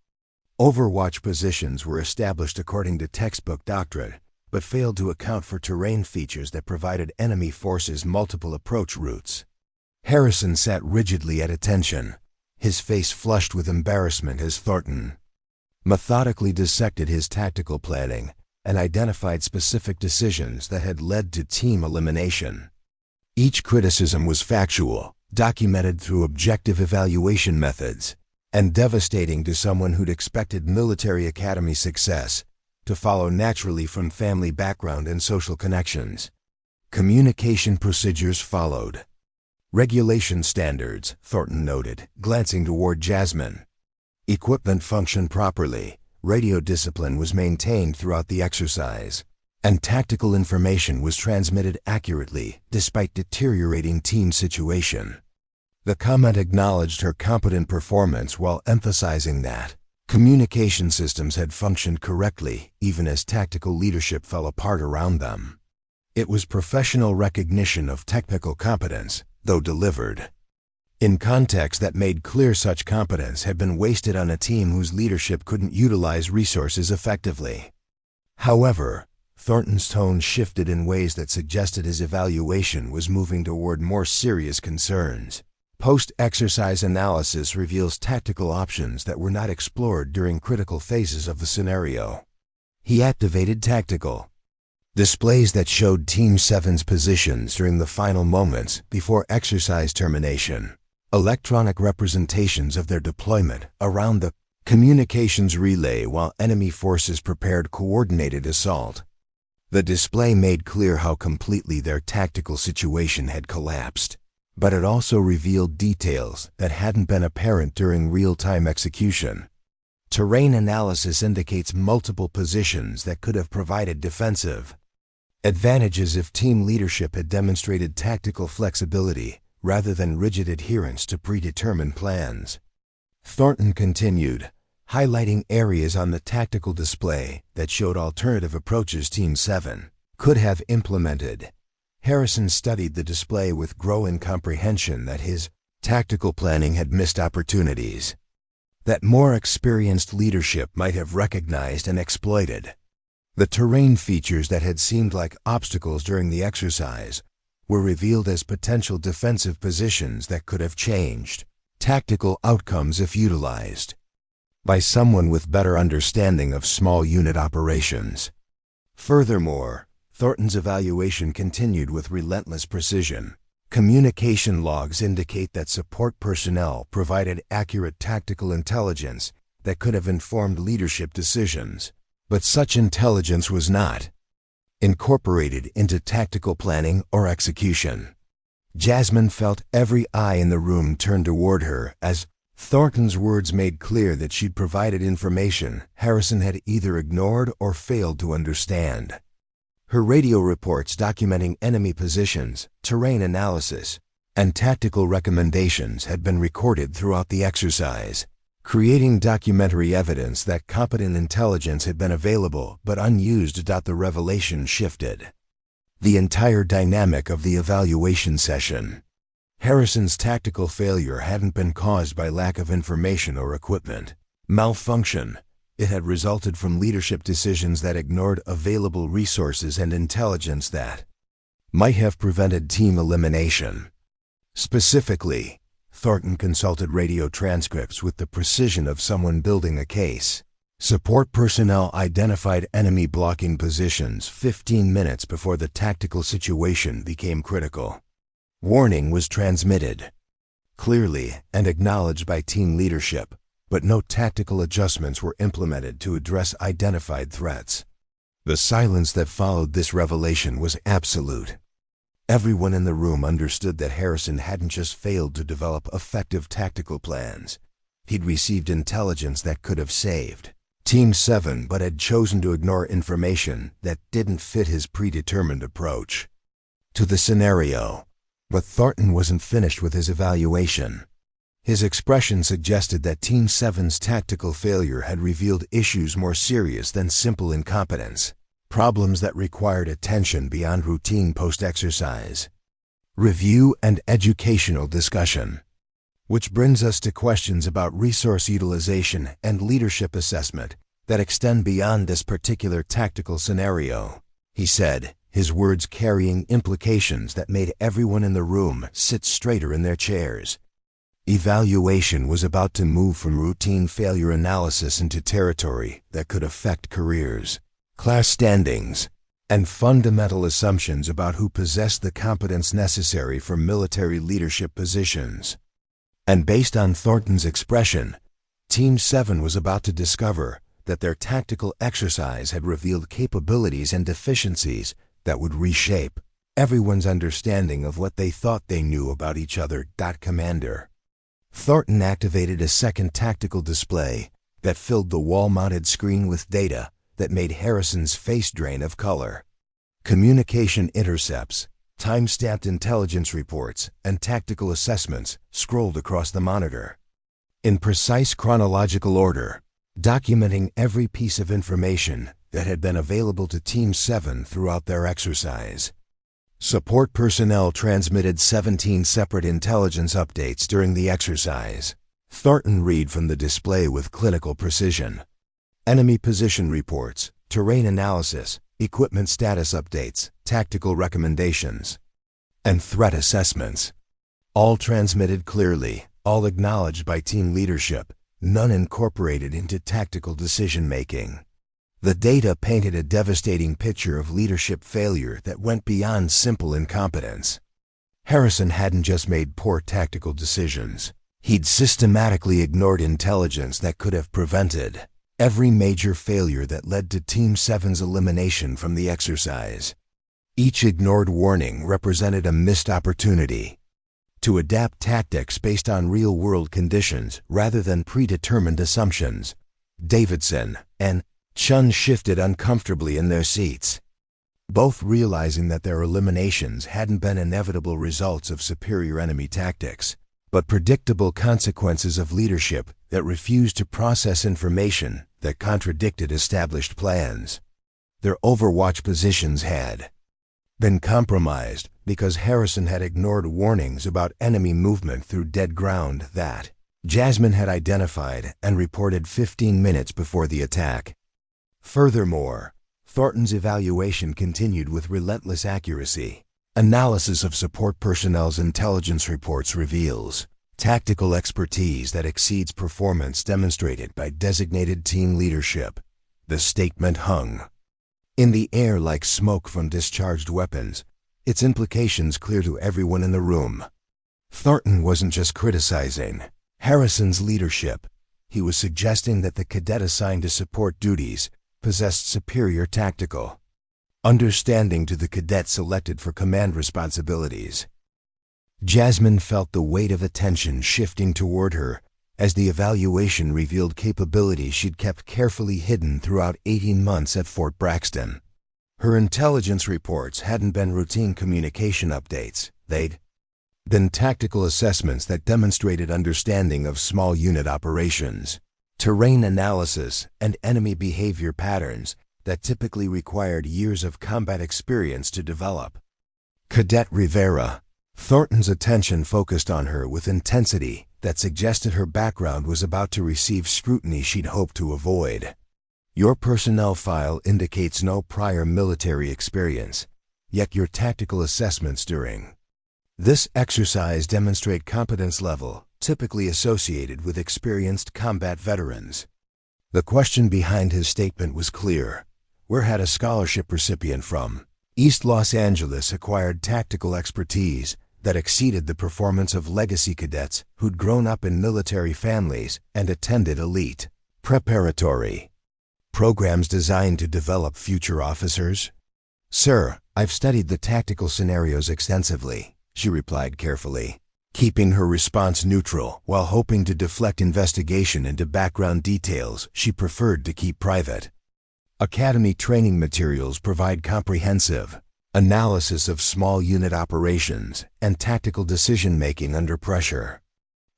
Overwatch positions were established according to textbook doctrine, but failed to account for terrain features that provided enemy forces multiple approach routes. Harrison sat rigidly at attention, his face flushed with embarrassment as Thornton methodically dissected his tactical planning and identified specific decisions that had led to team elimination. Each criticism was factual, documented through objective evaluation methods, and devastating to someone who'd expected military academy success to follow naturally from family background and social connections. Communication procedures followed. Regulation standards, Thornton noted, glancing toward Jasmine. Equipment functioned properly, radio discipline was maintained throughout the exercise, and tactical information was transmitted accurately despite deteriorating team situation. The comment acknowledged her competent performance while emphasizing that communication systems had functioned correctly even as tactical leadership fell apart around them. It was professional recognition of technical competence, though delivered in context that made clear such competence had been wasted on a team whose leadership couldn't utilize resources effectively. However, Thornton's tone shifted in ways that suggested his evaluation was moving toward more serious concerns. Post-exercise analysis reveals tactical options that were not explored during critical phases of the scenario. He activated tactical displays that showed Team 7's positions during the final moments before exercise termination, electronic representations of their deployment around the communications relay while enemy forces prepared coordinated assault. The display made clear how completely their tactical situation had collapsed, but it also revealed details that hadn't been apparent during real-time execution. Terrain analysis indicates multiple positions that could have provided defensive advantages if team leadership had demonstrated tactical flexibility rather than rigid adherence to predetermined plans. Thornton continued, highlighting areas on the tactical display that showed alternative approaches Team 7 could have implemented. Harrison studied the display with growing comprehension that his tactical planning had missed opportunities that more experienced leadership might have recognized and exploited. The terrain features that had seemed like obstacles during the exercise were revealed as potential defensive positions that could have changed tactical outcomes if utilized by someone with better understanding of small unit operations. Furthermore, Thornton's evaluation continued with relentless precision. Communication logs indicate that support personnel provided accurate tactical intelligence that could have informed leadership decisions, but such intelligence was not incorporated into tactical planning or execution. Jasmine felt every eye in the room turn toward her as Thornton's words made clear that she'd provided information Harrison had either ignored or failed to understand. Her radio reports documenting enemy positions, terrain analysis, and tactical recommendations had been recorded throughout the exercise, creating documentary evidence that competent intelligence had been available but unused. The revelation shifted the entire dynamic of the evaluation session. Harrison's tactical failure hadn't been caused by lack of information or equipment malfunction. It had resulted from leadership decisions that ignored available resources and intelligence that might have prevented team elimination. Specifically, Thornton consulted radio transcripts with the precision of someone building a case. Support personnel identified enemy blocking positions 15 minutes before the tactical situation became critical. Warning was transmitted clearly and acknowledged by team leadership, but no tactical adjustments were implemented to address identified threats. The silence that followed this revelation was absolute. Everyone in the room understood that Harrison hadn't just failed to develop effective tactical plans. He'd received intelligence that could have saved Team 7 but had chosen to ignore information that didn't fit his predetermined approach to the scenario. But Thornton wasn't finished with his evaluation. His expression suggested that Team 7's tactical failure had revealed issues more serious than simple incompetence, problems that required attention beyond routine post-exercise review and educational discussion. Which brings us to questions about resource utilization and leadership assessment that extend beyond this particular tactical scenario, he said, his words carrying implications that made everyone in the room sit straighter in their chairs. Evaluation was about to move from routine failure analysis into territory that could affect careers, class standings, and fundamental assumptions about who possessed the competence necessary for military leadership positions. And based on Thornton's expression, Team 7 was about to discover that their tactical exercise had revealed capabilities and deficiencies that would reshape everyone's understanding of what they thought they knew about each other. Commander. Thornton activated a second tactical display that filled the wall-mounted screen with data that made Harrison's face drain of color. Communication intercepts, time-stamped intelligence reports, and tactical assessments scrolled across the monitor in precise chronological order, documenting every piece of information that had been available to Team 7 throughout their exercise. Support personnel transmitted 17 separate intelligence updates during the exercise. Thornton read from the display with clinical precision. Enemy position reports, terrain analysis, equipment status updates, tactical recommendations, and threat assessments. All transmitted clearly, all acknowledged by team leadership, none incorporated into tactical decision-making. The data painted a devastating picture of leadership failure that went beyond simple incompetence. Harrison hadn't just made poor tactical decisions. He'd systematically ignored intelligence that could have prevented every major failure that led to Team 7's elimination from the exercise. Each ignored warning represented a missed opportunity to adapt tactics based on real-world conditions rather than predetermined assumptions. Davidson and Chun shifted uncomfortably in their seats, both realizing that their eliminations hadn't been inevitable results of superior enemy tactics, but predictable consequences of leadership that refused to process information that contradicted established plans. Their Overwatch positions had been compromised because Harrison had ignored warnings about enemy movement through dead ground that Jasmine had identified and reported 15 minutes before the attack. Furthermore, Thornton's evaluation continued with relentless accuracy. Analysis of support personnel's intelligence reports reveals tactical expertise that exceeds performance demonstrated by designated team leadership. The statement hung in the air like smoke from discharged weapons, its implications clear to everyone in the room. Thornton wasn't just criticizing Harrison's leadership. He was suggesting that the cadet assigned to support duties possessed superior tactical understanding to the cadet selected for command responsibilities. Jasmine felt the weight of attention shifting toward her as the evaluation revealed capabilities she'd kept carefully hidden throughout 18 months at Fort Braxton. Her intelligence reports hadn't been routine communication updates. They'd been tactical assessments that demonstrated understanding of small unit operations, terrain analysis, and enemy behavior patterns that typically required years of combat experience to develop. Cadet Rivera. Thornton's attention focused on her with intensity that suggested her background was about to receive scrutiny she'd hoped to avoid. Your personnel file indicates no prior military experience, yet your tactical assessments during this exercise demonstrate competence level typically associated with experienced combat veterans. The question behind his statement was clear. Where had a scholarship recipient from East Los Angeles acquired tactical expertise that exceeded the performance of legacy cadets who'd grown up in military families and attended elite preparatory programs designed to develop future officers? Sir, I've studied the tactical scenarios extensively, she replied carefully. Keeping her response neutral while hoping to deflect investigation into background details she preferred to keep private. Academy training materials provide comprehensive analysis of small unit operations and tactical decision-making under pressure.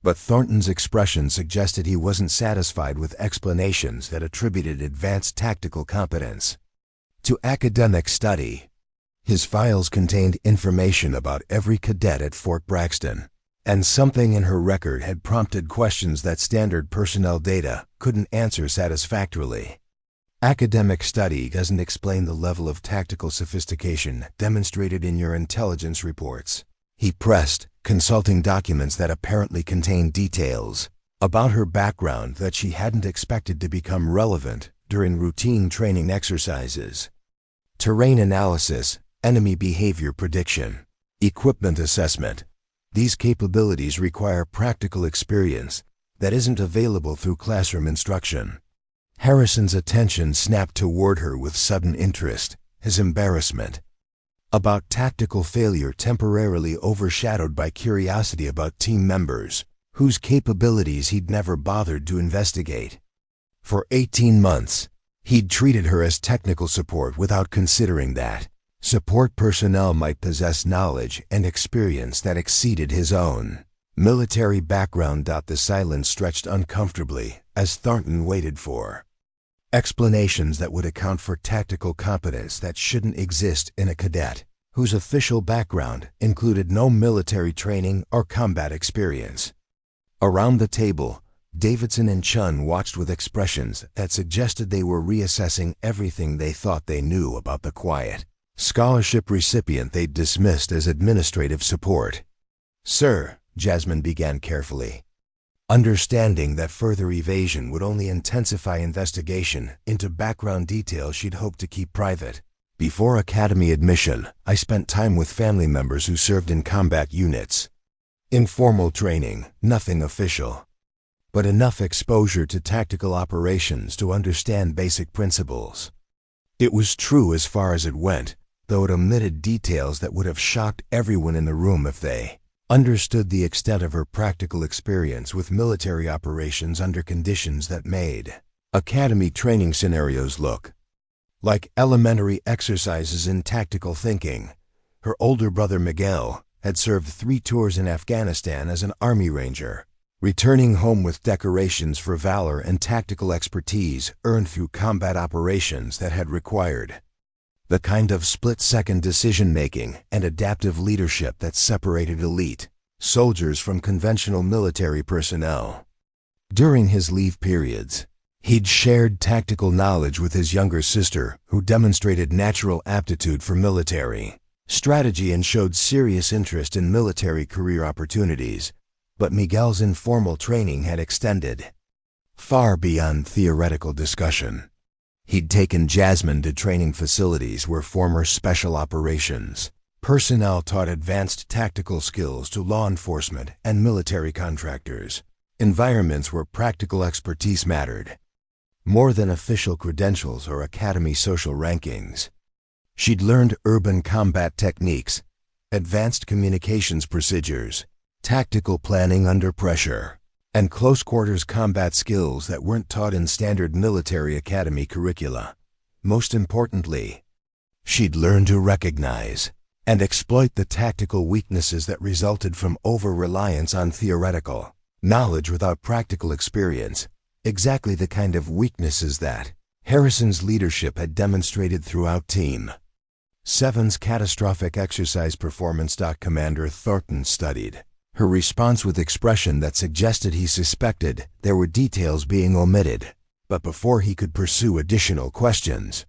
But Thornton's expression suggested he wasn't satisfied with explanations that attributed advanced tactical competence to academic study. His files contained information about every cadet at Fort Braxton, and something in her record had prompted questions that standard personnel data couldn't answer satisfactorily. Academic study doesn't explain the level of tactical sophistication demonstrated in your intelligence reports, he pressed, consulting documents that apparently contained details about her background that she hadn't expected to become relevant during routine training exercises. Terrain analysis, enemy behavior prediction, equipment assessment. These capabilities require practical experience that isn't available through classroom instruction. Harrison's attention snapped toward her with sudden interest, his embarrassment about tactical failure temporarily overshadowed by curiosity about team members whose capabilities he'd never bothered to investigate. For 18 months, he'd treated her as technical support without considering that support personnel might possess knowledge and experience that exceeded his own military background. The silence stretched uncomfortably as Thornton waited for explanations that would account for tactical competence that shouldn't exist in a cadet whose official background included no military training or combat experience. Around the table, Davidson and Chun watched with expressions that suggested they were reassessing everything they thought they knew about the quiet scholarship recipient they'd dismissed as administrative support. "Sir," Jasmine began carefully, understanding that further evasion would only intensify investigation into background details she'd hoped to keep private. "Before academy admission, I spent time with family members who served in combat units. Informal training, nothing official, but enough exposure to tactical operations to understand basic principles." It was true as far as it went, though it omitted details that would have shocked everyone in the room if they understood the extent of her practical experience with military operations under conditions that made academy training scenarios look like elementary exercises in tactical thinking. Her older brother Miguel had served 3 tours in Afghanistan as an Army Ranger, returning home with decorations for valor and tactical expertise earned through combat operations that had required the kind of split-second decision-making and adaptive leadership that separated elite soldiers from conventional military personnel. During his leave periods, he'd shared tactical knowledge with his younger sister, who demonstrated natural aptitude for military strategy and showed serious interest in military career opportunities. But Miguel's informal training had extended far beyond theoretical discussion. He'd taken Jasmine to training facilities where former special operations personnel taught advanced tactical skills to law enforcement and military contractors, environments where practical expertise mattered more than official credentials or academy social rankings. She'd learned urban combat techniques, advanced communications procedures, tactical planning under pressure, and close-quarters combat skills that weren't taught in standard military academy curricula. Most importantly, she'd learned to recognize and exploit the tactical weaknesses that resulted from over-reliance on theoretical knowledge without practical experience, exactly the kind of weaknesses that Harrison's leadership had demonstrated throughout Team 7's catastrophic exercise performance. Commander Thornton studied her response with expression that suggested he suspected there were details being omitted, but before he could pursue additional questions,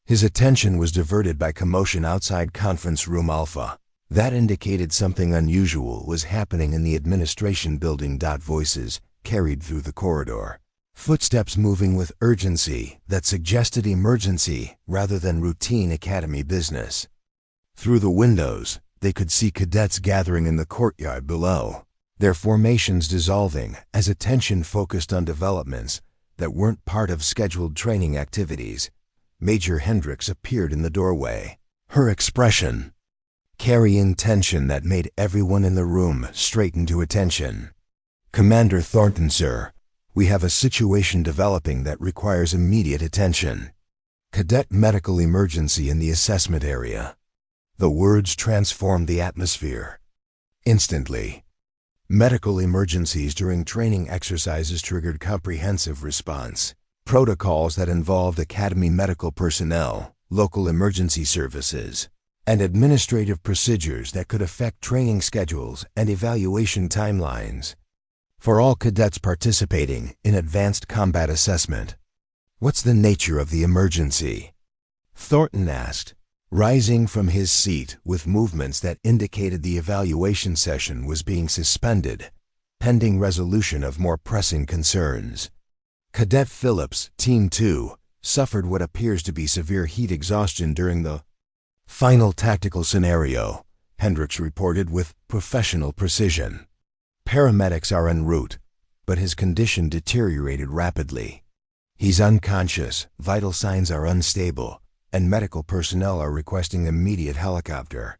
his attention was diverted by commotion outside Conference Room Alpha. That indicated something unusual was happening in the administration building. Voices carried through the corridor, footsteps moving with urgency that suggested emergency rather than routine academy business. Through the windows, they could see cadets gathering in the courtyard below, their formations dissolving as attention focused on developments that weren't part of scheduled training activities. Major Hendricks appeared in the doorway, her expression carrying tension that made everyone in the room straighten to attention. "Commander Thornton, sir, we have a situation developing that requires immediate attention. Cadet medical emergency in the assessment area." The words transformed the atmosphere. Instantly, medical emergencies during training exercises triggered comprehensive response. Protocols that involved Academy medical personnel, local emergency services, and administrative procedures that could affect training schedules and evaluation timelines. For all cadets participating in advanced combat assessment. "What's the nature of the emergency?" Thornton asked, rising from his seat with movements that indicated the evaluation session was being suspended, pending resolution of more pressing concerns. Cadet Phillips, Team 2, suffered what appears to be severe heat exhaustion during the final tactical scenario, Hendricks reported with professional precision. Paramedics are en route, but his condition deteriorated rapidly. He's unconscious, vital signs are unstable, and medical personnel are requesting immediate helicopter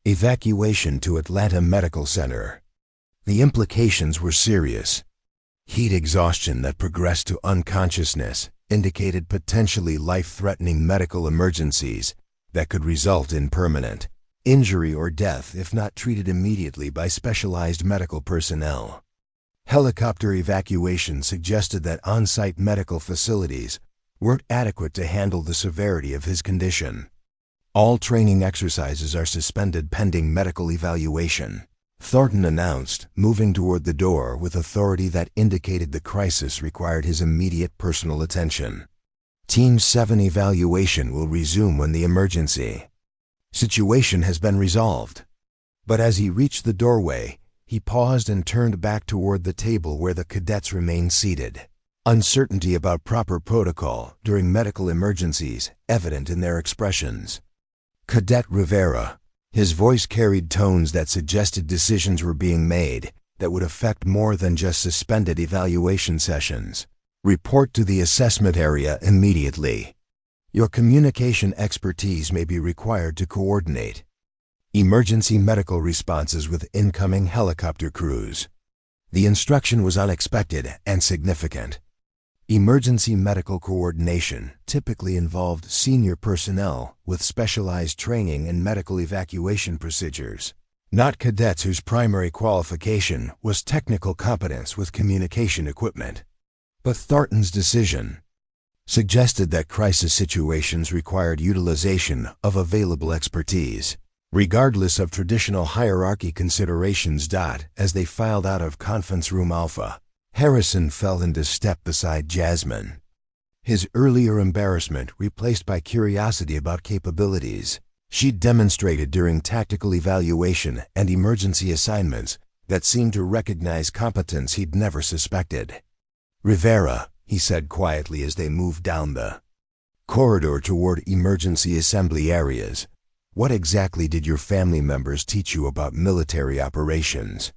evacuation to Atlanta Medical Center. The implications were serious. Heat exhaustion that progressed to unconsciousness indicated potentially life-threatening medical emergencies that could result in permanent injury or death if not treated immediately by specialized medical personnel. Helicopter evacuation suggested that on-site medical facilities weren't adequate to handle the severity of his condition. All training exercises are suspended pending medical evaluation, Thornton announced, moving toward the door with authority that indicated the crisis required his immediate personal attention. Team 7 evaluation will resume when the emergency situation has been resolved. But as he reached the doorway, he paused and turned back toward the table where the cadets remained seated. Uncertainty about proper protocol during medical emergencies evident in their expressions. Cadet Rivera. His voice carried tones that suggested decisions were being made that would affect more than just suspended evaluation sessions. Report to the assessment area immediately. Your communication expertise may be required to coordinate emergency medical responses with incoming helicopter crews. The instruction was unexpected and significant. Emergency medical coordination typically involved senior personnel with specialized training in medical evacuation procedures, not cadets whose primary qualification was technical competence with communication equipment. But Thornton's decision suggested that crisis situations required utilization of available expertise, regardless of traditional hierarchy considerations. As they filed out of Conference Room Alpha, Harrison fell into step beside Jasmine. His earlier embarrassment replaced by curiosity about capabilities she'd demonstrated during tactical evaluation and emergency assignments that seemed to recognize competence he'd never suspected. "Rivera," he said quietly as they moved down the corridor toward emergency assembly areas, "what exactly did your family members teach you about military operations?"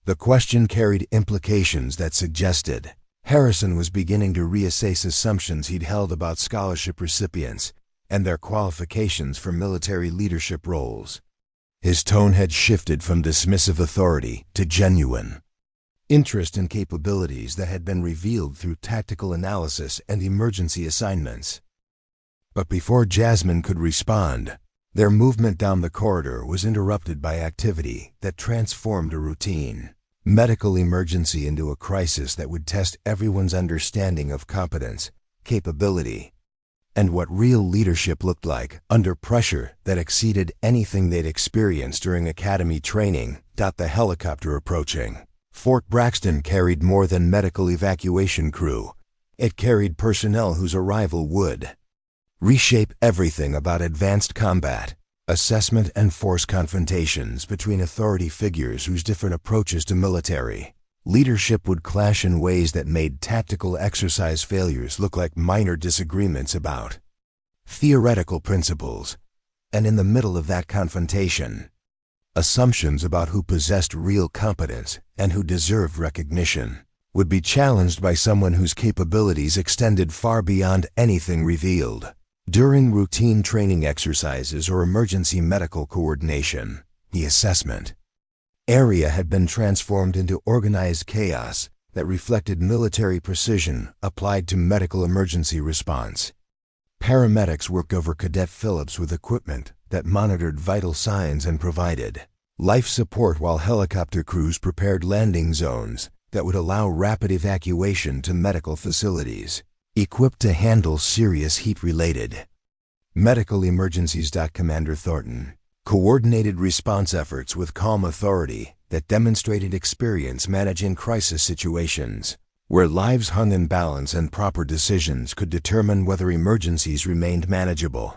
The question carried implications that suggested Harrison was beginning to reassess assumptions he'd held about scholarship recipients and their qualifications for military leadership roles. His tone had shifted from dismissive authority to genuine interest in capabilities that had been revealed through tactical analysis and emergency assignments. But before Jasmine could respond, their movement down the corridor was interrupted by activity that transformed a routine medical emergency into a crisis that would test everyone's understanding of competence, capability, and what real leadership looked like under pressure that exceeded anything they'd experienced during academy training. The helicopter approaching Fort Braxton carried more than medical evacuation crew. It carried personnel whose arrival would reshape everything about advanced combat, assessment, and force confrontations between authority figures whose different approaches to military leadership would clash in ways that made tactical exercise failures look like minor disagreements about theoretical principles. And in the middle of that confrontation, assumptions about who possessed real competence and who deserved recognition would be challenged by someone whose capabilities extended far beyond anything revealed During routine training exercises or emergency medical coordination, the assessment area had been transformed into organized chaos that reflected military precision applied to medical emergency response. Paramedics worked over Cadet Phillips with equipment that monitored vital signs and provided life support, while helicopter crews prepared landing zones that would allow rapid evacuation to medical facilities equipped to handle serious heat-related medical emergencies. Commander Thornton coordinated response efforts with calm authority that demonstrated experience managing crisis situations where lives hung in balance, and proper decisions could determine whether emergencies remained manageable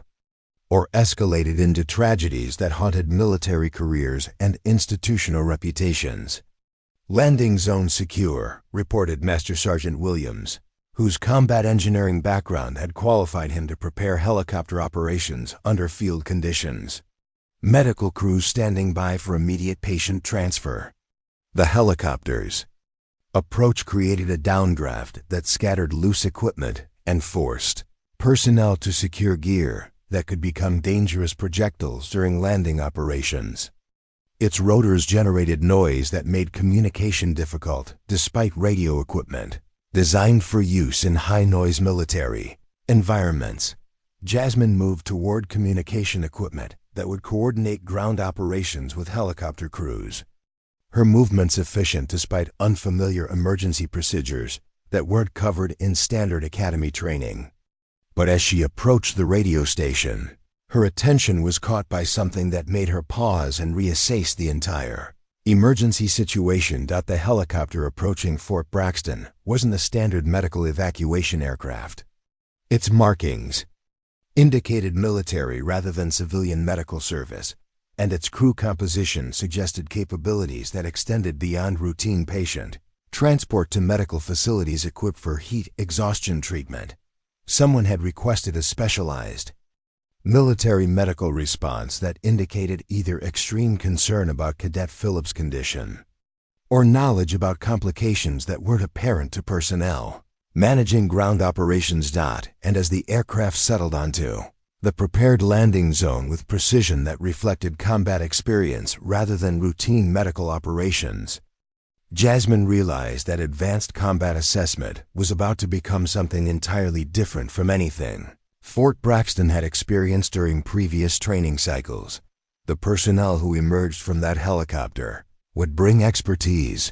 or escalated into tragedies that haunted military careers and institutional reputations. "Landing zone secure," reported Master Sergeant Williams, whose combat engineering background had qualified him to prepare helicopter operations under field conditions. Medical crews standing by for immediate patient transfer. The helicopter's approach created a downdraft that scattered loose equipment and forced personnel to secure gear that could become dangerous projectiles during landing operations. Its rotors generated noise that made communication difficult despite radio equipment designed for use in high-noise military environments. Jasmine moved toward communication equipment that would coordinate ground operations with helicopter crews. Her movements efficient despite unfamiliar emergency procedures that weren't covered in standard academy training. But as she approached the radio station, her attention was caught by something that made her pause and reassess the entire emergency situation. The helicopter approaching Fort Braxton wasn't a standard medical evacuation aircraft. Its markings indicated military rather than civilian medical service, and its crew composition suggested capabilities that extended beyond routine patient transport to medical facilities equipped for heat exhaustion treatment. Someone had requested a specialized military medical response that indicated either extreme concern about Cadet Phillips' condition or knowledge about complications that weren't apparent to personnel managing ground operations. And as the aircraft settled onto the prepared landing zone with precision that reflected combat experience rather than routine medical operations, Jasmine realized that advanced combat assessment was about to become something entirely different from anything Fort Braxton had experienced during previous training cycles. The personnel who emerged from that helicopter would bring expertise,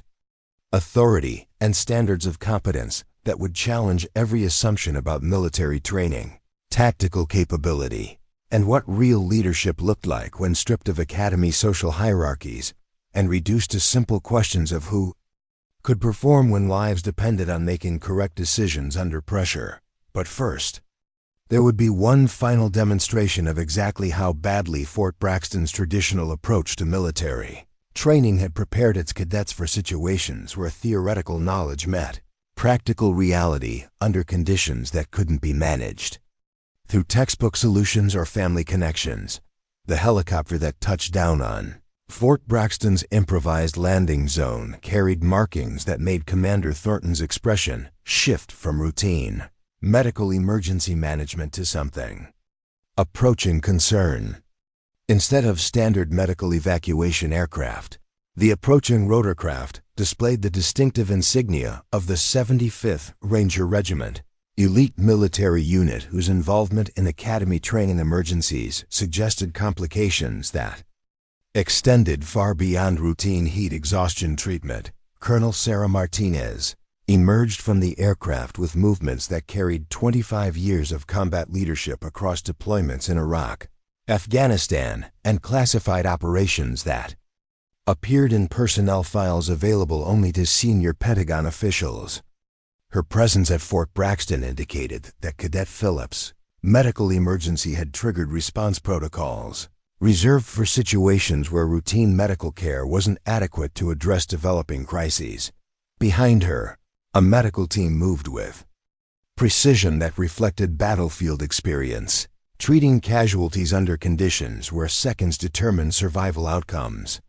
authority, and standards of competence that would challenge every assumption about military training, tactical capability, and what real leadership looked like when stripped of academy social hierarchies and reduced to simple questions of who could perform when lives depended on making correct decisions under pressure. But first, there would be one final demonstration of exactly how badly Fort Braxton's traditional approach to military training had prepared its cadets for situations where theoretical knowledge met practical reality under conditions that couldn't be managed through textbook solutions or family connections. The helicopter that touched down on Fort Braxton's improvised landing zone carried markings that made Commander Thornton's expression shift from routine medical emergency management to something approaching concern. Instead of standard medical evacuation aircraft, the approaching rotorcraft displayed the distinctive insignia of the 75th Ranger Regiment, elite military unit whose involvement in academy training emergencies suggested complications that extended far beyond routine heat exhaustion treatment. Colonel Sarah Martinez emerged from the aircraft with movements that carried 25 years of combat leadership across deployments in Iraq, Afghanistan, and classified operations that appeared in personnel files available only to senior Pentagon officials. Her presence at Fort Braxton indicated that Cadet Phillips' medical emergency had triggered response protocols reserved for situations where routine medical care wasn't adequate to address developing crises. Behind her, a medical team moved with precision that reflected battlefield experience, treating casualties under conditions where seconds determined survival outcomes.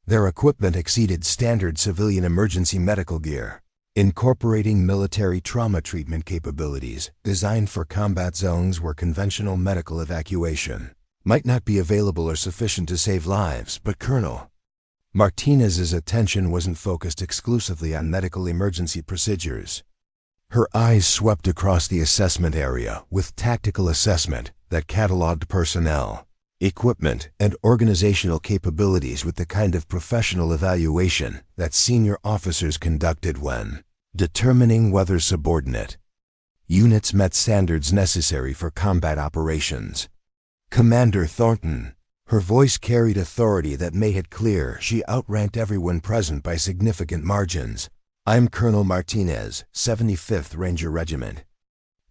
Their equipment exceeded standard civilian emergency medical gear, incorporating military trauma treatment capabilities designed for combat zones where conventional medical evacuation might not be available or sufficient to save lives. But Colonel Martinez's attention wasn't focused exclusively on medical emergency procedures. Her eyes swept across the assessment area with tactical assessment that cataloged personnel, equipment, and organizational capabilities with the kind of professional evaluation that senior officers conducted when determining whether subordinate units met standards necessary for combat operations. Commander Thornton, her voice carried authority that made it clear she outranked everyone present by significant margins. I'm Colonel Martinez, 75th Ranger Regiment.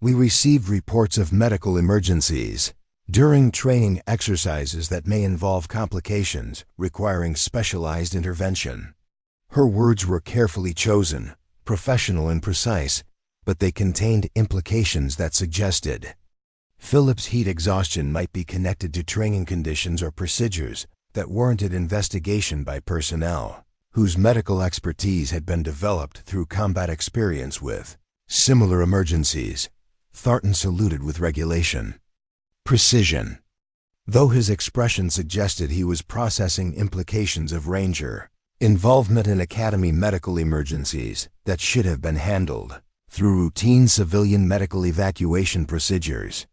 We received reports of medical emergencies during training exercises that may involve complications requiring specialized intervention. Her words were carefully chosen, professional and precise, but they contained implications that suggested Phillips' heat exhaustion might be connected to training conditions or procedures that warranted investigation by personnel whose medical expertise had been developed through combat experience with similar emergencies. Thornton saluted with regulation. Precision. Though his expression suggested he was processing implications of Ranger involvement in academy medical emergencies that should have been handled through routine civilian medical evacuation procedures.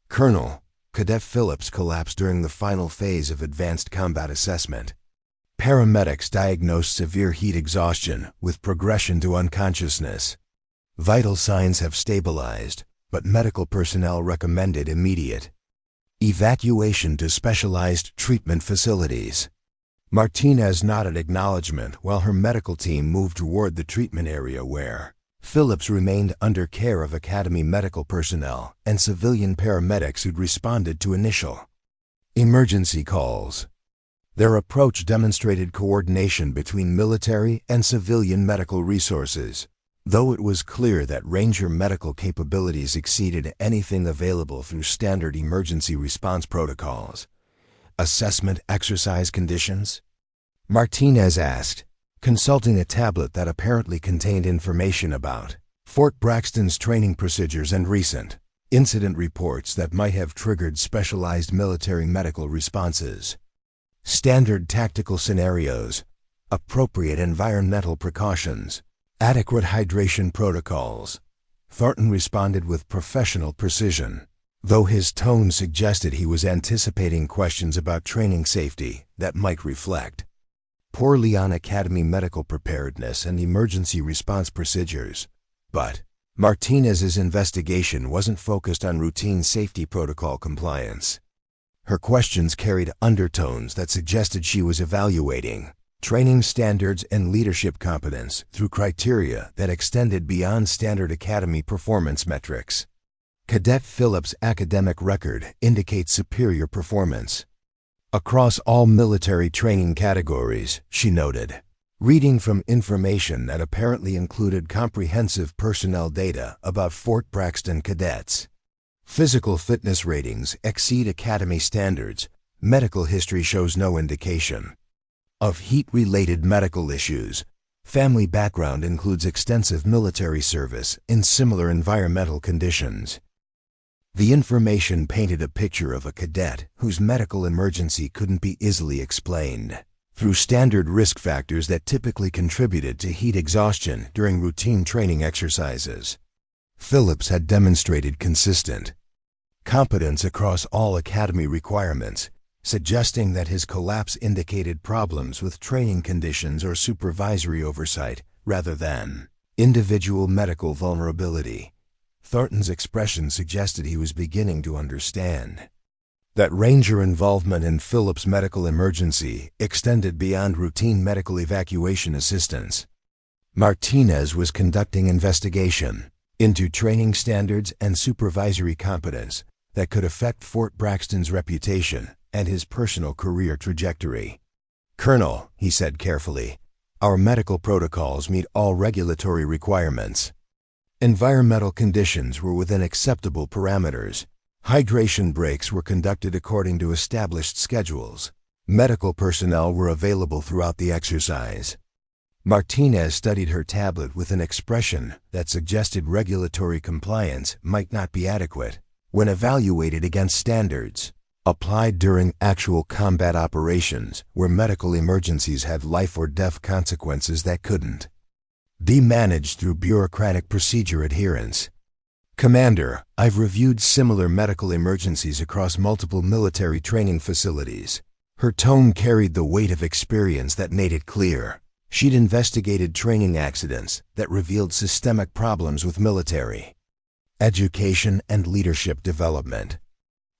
Colonel, Cadet Phillips collapsed during the final phase of advanced combat assessment. Paramedics diagnosed severe heat exhaustion with progression to unconsciousness. Vital signs have stabilized, but medical personnel recommended immediate evacuation to specialized treatment facilities. Martinez nodded acknowledgement while her medical team moved toward the treatment area where Phillips remained under care of Academy medical personnel and civilian paramedics who'd responded to initial emergency calls. Their approach demonstrated coordination between military and civilian medical resources, though it was clear that Ranger medical capabilities exceeded anything available through standard emergency response protocols. Assessment exercise conditions? Martinez asked, consulting a tablet that apparently contained information about Fort Braxton's training procedures and recent incident reports that might have triggered specialized military medical responses. Standard tactical scenarios, appropriate environmental precautions, adequate hydration protocols. Thornton responded with professional precision, though his tone suggested he was anticipating questions about training safety that might reflect poorly on Academy medical preparedness and emergency response procedures. But Martinez's investigation wasn't focused on routine safety protocol compliance. Her questions carried undertones that suggested she was evaluating training standards and leadership competence through criteria that extended beyond standard Academy performance metrics. Cadet Phillips' academic record indicates superior performance across all military training categories, she noted, reading from information that apparently included comprehensive personnel data about Fort Braxton cadets. Physical fitness ratings exceed Academy standards. Medical history shows no indication of heat-related medical issues. Family background includes extensive military service in similar environmental conditions. The information painted a picture of a cadet whose medical emergency couldn't be easily explained through standard risk factors that typically contributed to heat exhaustion during routine training exercises. Phillips had demonstrated consistent competence across all Academy requirements, suggesting that his collapse indicated problems with training conditions or supervisory oversight rather than individual medical vulnerability. Thornton's expression suggested he was beginning to understand that Ranger involvement in Phillips' medical emergency extended beyond routine medical evacuation assistance. Martinez was conducting investigation into training standards and supervisory competence that could affect Fort Braxton's reputation and his personal career trajectory. "Colonel," he said carefully, "our medical protocols meet all regulatory requirements. Environmental conditions were within acceptable parameters. Hydration breaks were conducted according to established schedules. Medical personnel were available throughout the exercise. Martinez studied her tablet with an expression that suggested regulatory compliance might not be adequate when evaluated against standards applied during actual combat operations where medical emergencies had life or death consequences that couldn't be managed through bureaucratic procedure adherence. Commander, I've reviewed similar medical emergencies across multiple military training facilities. Her tone carried the weight of experience that made it clear she'd investigated training accidents that revealed systemic problems with military education and leadership development.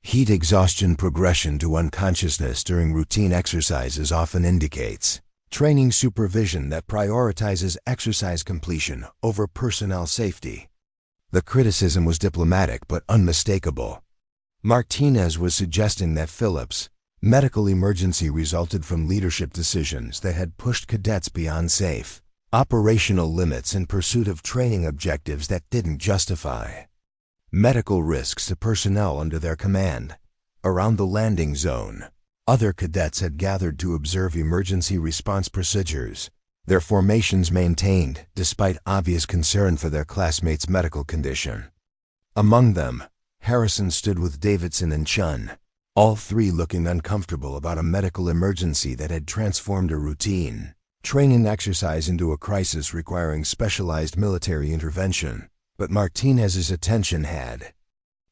Heat exhaustion progression to unconsciousness during routine exercises often indicates training supervision that prioritizes exercise completion over personnel safety. The criticism was diplomatic but unmistakable. Martinez was suggesting that Phillips' medical emergency resulted from leadership decisions that had pushed cadets beyond safe operational limits in pursuit of training objectives that didn't justify medical risks to personnel under their command. Around the landing zone, other cadets had gathered to observe emergency response procedures, their formations maintained despite obvious concern for their classmates' medical condition. Among them, Harrison stood with Davidson and Chun, all three looking uncomfortable about a medical emergency that had transformed a routine training exercise into a crisis requiring specialized military intervention. But Martinez's attention had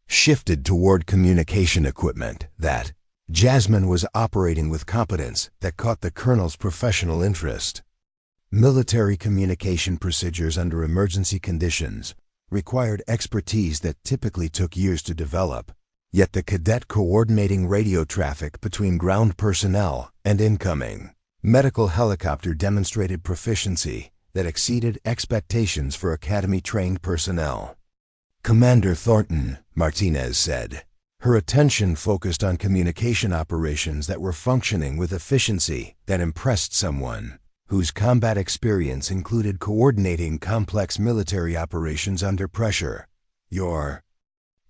shifted toward communication equipment that Jasmine was operating with competence that caught the colonel's professional interest. Military communication procedures under emergency conditions required expertise that typically took years to develop. Yet the cadet coordinating radio traffic between ground personnel and incoming medical helicopter demonstrated proficiency that exceeded expectations for academy-trained personnel. Commander Thornton, Martinez said, her attention focused on communication operations that were functioning with efficiency that impressed someone whose combat experience included coordinating complex military operations under pressure. Your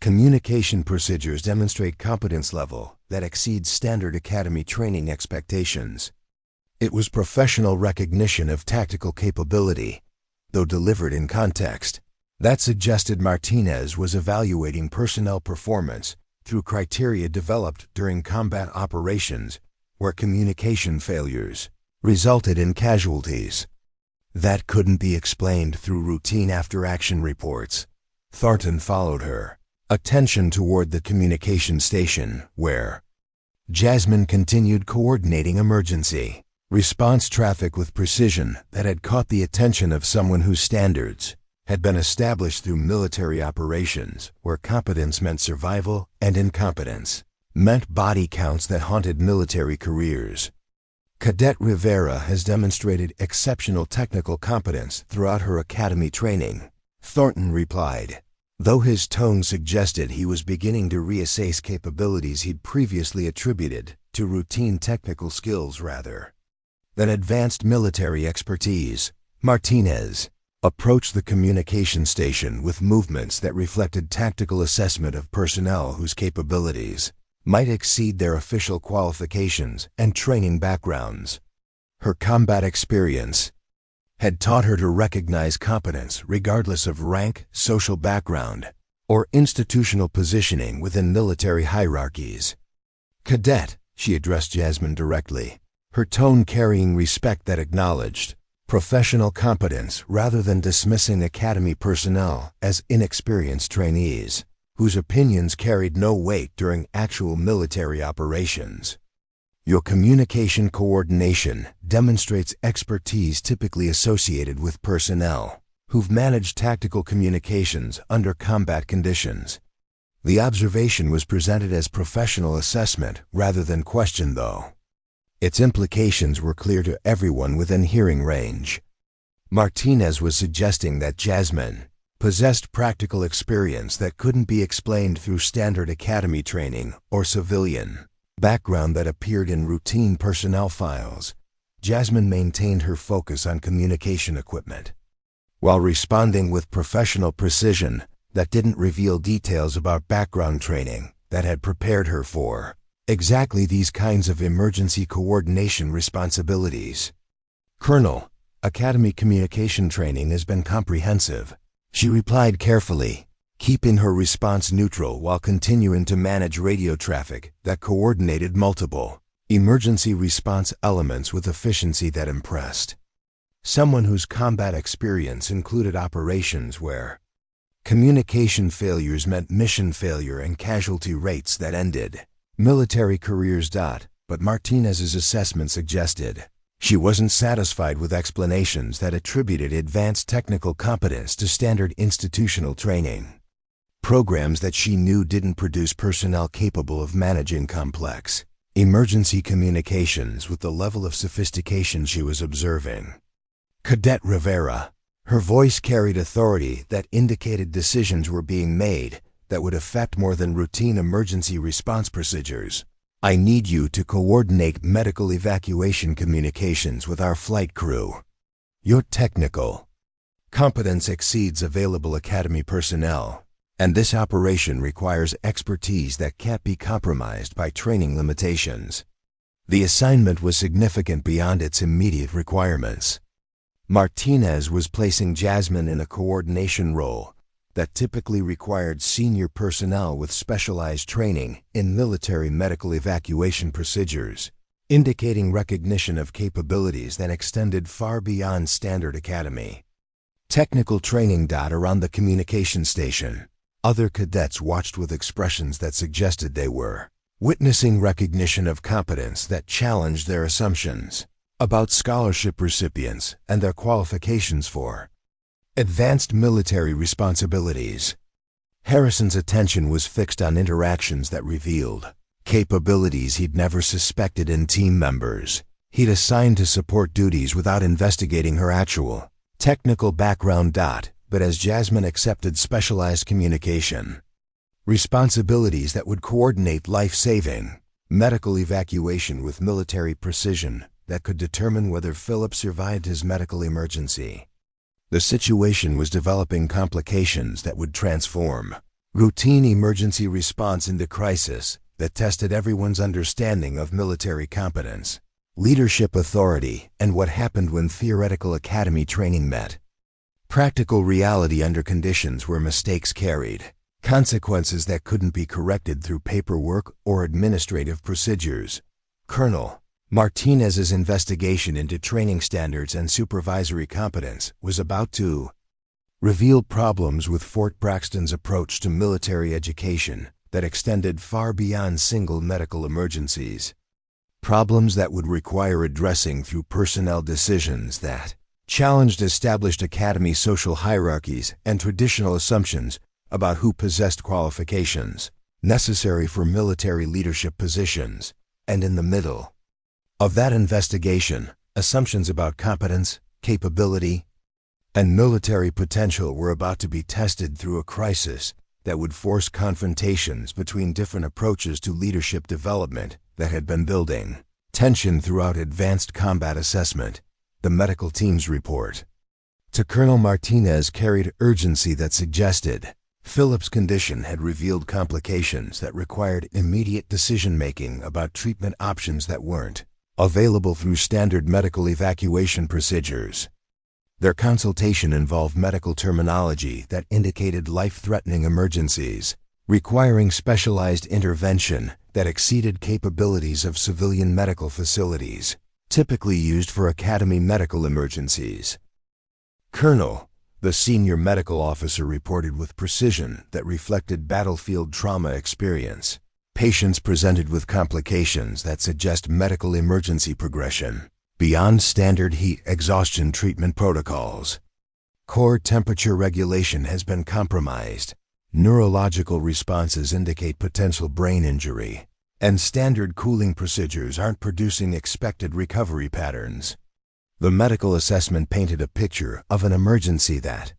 communication procedures demonstrate competence level that exceeds standard academy training expectations. It was professional recognition of tactical capability, though delivered in context, that suggested Martinez was evaluating personnel performance through criteria developed during combat operations where communication failures resulted in casualties. That couldn't be explained through routine after-action reports. Thornton followed her attention toward the communication station where Jasmine continued coordinating emergency response traffic with precision that had caught the attention of someone whose standards had been established through military operations where competence meant survival and incompetence meant body counts that haunted military careers. Cadet Rivera has demonstrated exceptional technical competence throughout her academy training, Thornton replied, though his tone suggested he was beginning to reassess capabilities he'd previously attributed to routine technical skills rather than advanced military expertise. Martinez approached the communication station with movements that reflected tactical assessment of personnel whose capabilities might exceed their official qualifications and training backgrounds. Her combat experience had taught her to recognize competence regardless of rank, social background, or institutional positioning within military hierarchies. Cadet, she addressed Jasmine directly, her tone carrying respect that acknowledged professional competence rather than dismissing academy personnel as inexperienced trainees whose opinions carried no weight during actual military operations. Your communication coordination demonstrates expertise typically associated with personnel who've managed tactical communications under combat conditions. The observation was presented as professional assessment rather than question, though its implications were clear to everyone within hearing range. Martinez was suggesting that Jasmine possessed practical experience that couldn't be explained through standard academy training or civilian background that appeared in routine personnel files. Jasmine maintained her focus on communication equipment while responding with professional precision that didn't reveal details about background training that had prepared her for exactly these kinds of emergency coordination responsibilities. Colonel, Academy communication training has been comprehensive. She replied carefully, keeping her response neutral while continuing to manage radio traffic that coordinated multiple emergency response elements with efficiency that impressed. Someone whose combat experience included operations where communication failures meant mission failure and casualty rates that ended military careers. But Martinez's assessment suggested she wasn't satisfied with explanations that attributed advanced technical competence to standard institutional training programs that she knew didn't produce personnel capable of managing complex emergency communications with the level of sophistication she was observing. Cadet Rivera. Her voice carried authority that indicated decisions were being made that would affect more than routine emergency response procedures. I need you to coordinate medical evacuation communications with our flight crew. Your technical competence exceeds available Academy personnel, and this operation requires expertise that can't be compromised by training limitations. The assignment was significant beyond its immediate requirements. Martinez was placing Jasmine in a coordination role that typically required senior personnel with specialized training in military medical evacuation procedures, indicating recognition of capabilities that extended far beyond standard Academy technical training. Around the communication station, other cadets watched with expressions that suggested they were witnessing recognition of competence that challenged their assumptions about scholarship recipients and their qualifications for advanced military responsibilities. Harrison's attention was fixed on interactions that revealed capabilities he'd never suspected in team members he'd assigned to support duties without investigating her actual technical background. But as Jasmine accepted specialized communication responsibilities that would coordinate life-saving medical evacuation with military precision that could determine whether Philip survived his medical emergency, the situation was developing complications that would transform routine emergency response into crisis that tested everyone's understanding of military competence, leadership authority, and what happened when theoretical Academy training met practical reality under conditions where mistakes carried consequences that couldn't be corrected through paperwork or administrative procedures. Colonel Martinez's investigation into training standards and supervisory competence was about to reveal problems with Fort Braxton's approach to military education that extended far beyond single medical emergencies. Problems that would require addressing through personnel decisions that challenged established Academy social hierarchies and traditional assumptions about who possessed qualifications necessary for military leadership positions. And in the middle of that investigation, assumptions about competence, capability, and military potential were about to be tested through a crisis that would force confrontations between different approaches to leadership development that had been building tension throughout advanced combat assessment. The medical team's report to Colonel Martinez carried urgency that suggested Philip's condition had revealed complications that required immediate decision-making about treatment options that weren't available through standard medical evacuation procedures. Their consultation involved medical terminology that indicated life-threatening emergencies, requiring specialized intervention that exceeded capabilities of civilian medical facilities, typically used for Academy medical emergencies. Colonel, the senior medical officer, reported with precision that reflected battlefield trauma experience. Patients presented with complications that suggest medical emergency progression beyond standard heat exhaustion treatment protocols. Core temperature regulation has been compromised. Neurological responses indicate potential brain injury, and standard cooling procedures aren't producing expected recovery patterns. The medical assessment painted a picture of an emergency that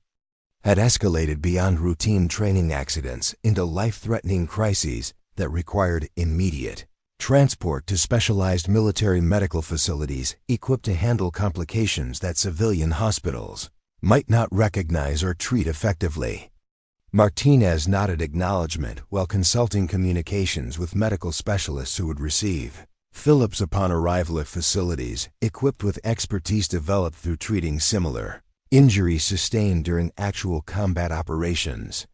had escalated beyond routine training accidents into life-threatening crises that required immediate transport to specialized military medical facilities equipped to handle complications that civilian hospitals might not recognize or treat effectively. Martinez nodded acknowledgement while consulting communications with medical specialists who would receive Phillips, upon arrival at facilities, equipped with expertise developed through treating similar injuries sustained during actual combat operations,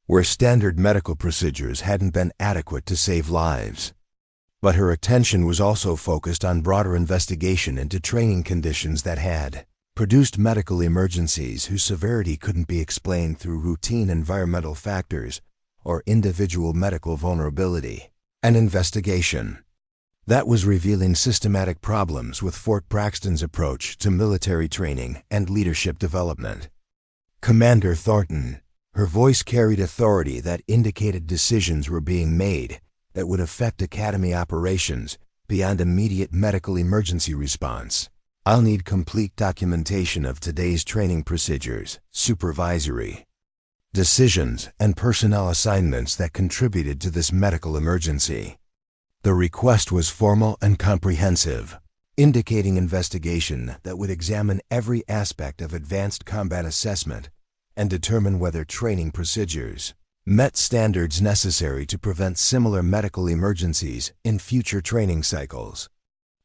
where standard medical procedures hadn't been adequate to save lives. But her attention was also focused on broader investigation into training conditions that had produced medical emergencies whose severity couldn't be explained through routine environmental factors or individual medical vulnerability. An investigation that was revealing systematic problems with Fort Braxton's approach to military training and leadership development. Commander Thornton, her voice carried authority that indicated decisions were being made that would affect Academy operations beyond immediate medical emergency response. I'll need complete documentation of today's training procedures, supervisory decisions, and personnel assignments that contributed to this medical emergency. The request was formal and comprehensive, indicating investigation that would examine every aspect of advanced combat assessment and determine whether training procedures met standards necessary to prevent similar medical emergencies in future training cycles.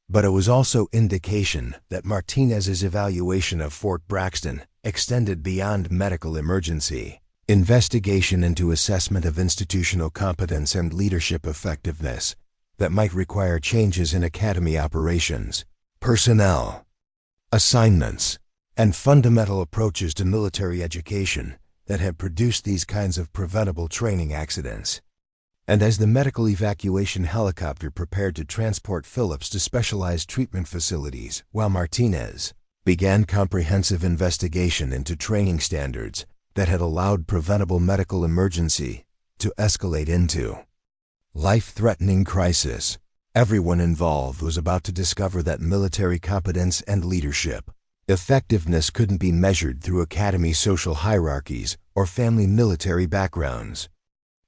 But it was also indication that Martinez's evaluation of Fort Braxton extended beyond medical emergency. Investigation into assessment of institutional competence and leadership effectiveness that might require changes in Academy operations, personnel, assignments, and fundamental approaches to military education that had produced these kinds of preventable training accidents. And as the medical evacuation helicopter prepared to transport Phillips to specialized treatment facilities, while Martinez began comprehensive investigation into training standards that had allowed preventable medical emergency to escalate into life-threatening crisis, everyone involved was about to discover that military competence and leadership effectiveness couldn't be measured through Academy social hierarchies or family military backgrounds.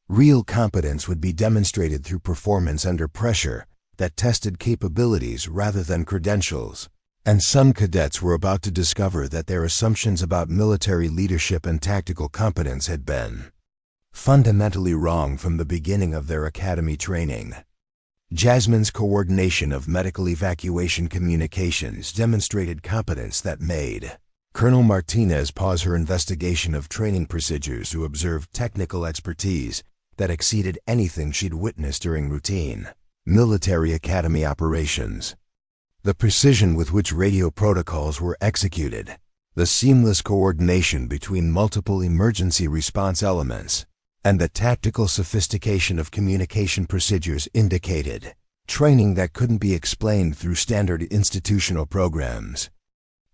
Real competence would be demonstrated through performance under pressure that tested capabilities rather than credentials. And some cadets were about to discover that their assumptions about military leadership and tactical competence had been fundamentally wrong from the beginning of their Academy training. Jasmine's coordination of medical evacuation communications demonstrated competence that made Colonel Martinez pause her investigation of training procedures to observe technical expertise that exceeded anything she'd witnessed during routine military academy operations. The precision with which radio protocols were executed, the seamless coordination between multiple emergency response elements, and the tactical sophistication of communication procedures indicated training that couldn't be explained through standard institutional programs.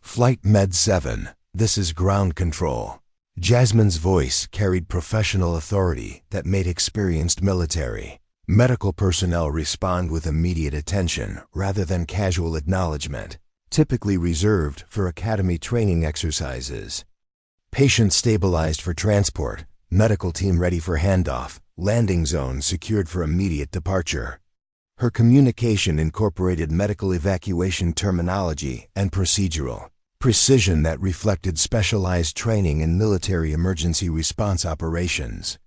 Flight Med 7, this is ground control. Jasmine's voice carried professional authority that made experienced military medical personnel respond with immediate attention rather than casual acknowledgement, typically reserved for Academy training exercises. Patient stabilized for transport, medical team ready for handoff, landing zone secured for immediate departure. Her communication incorporated medical evacuation terminology and procedural precision that reflected specialized training in military emergency response operations.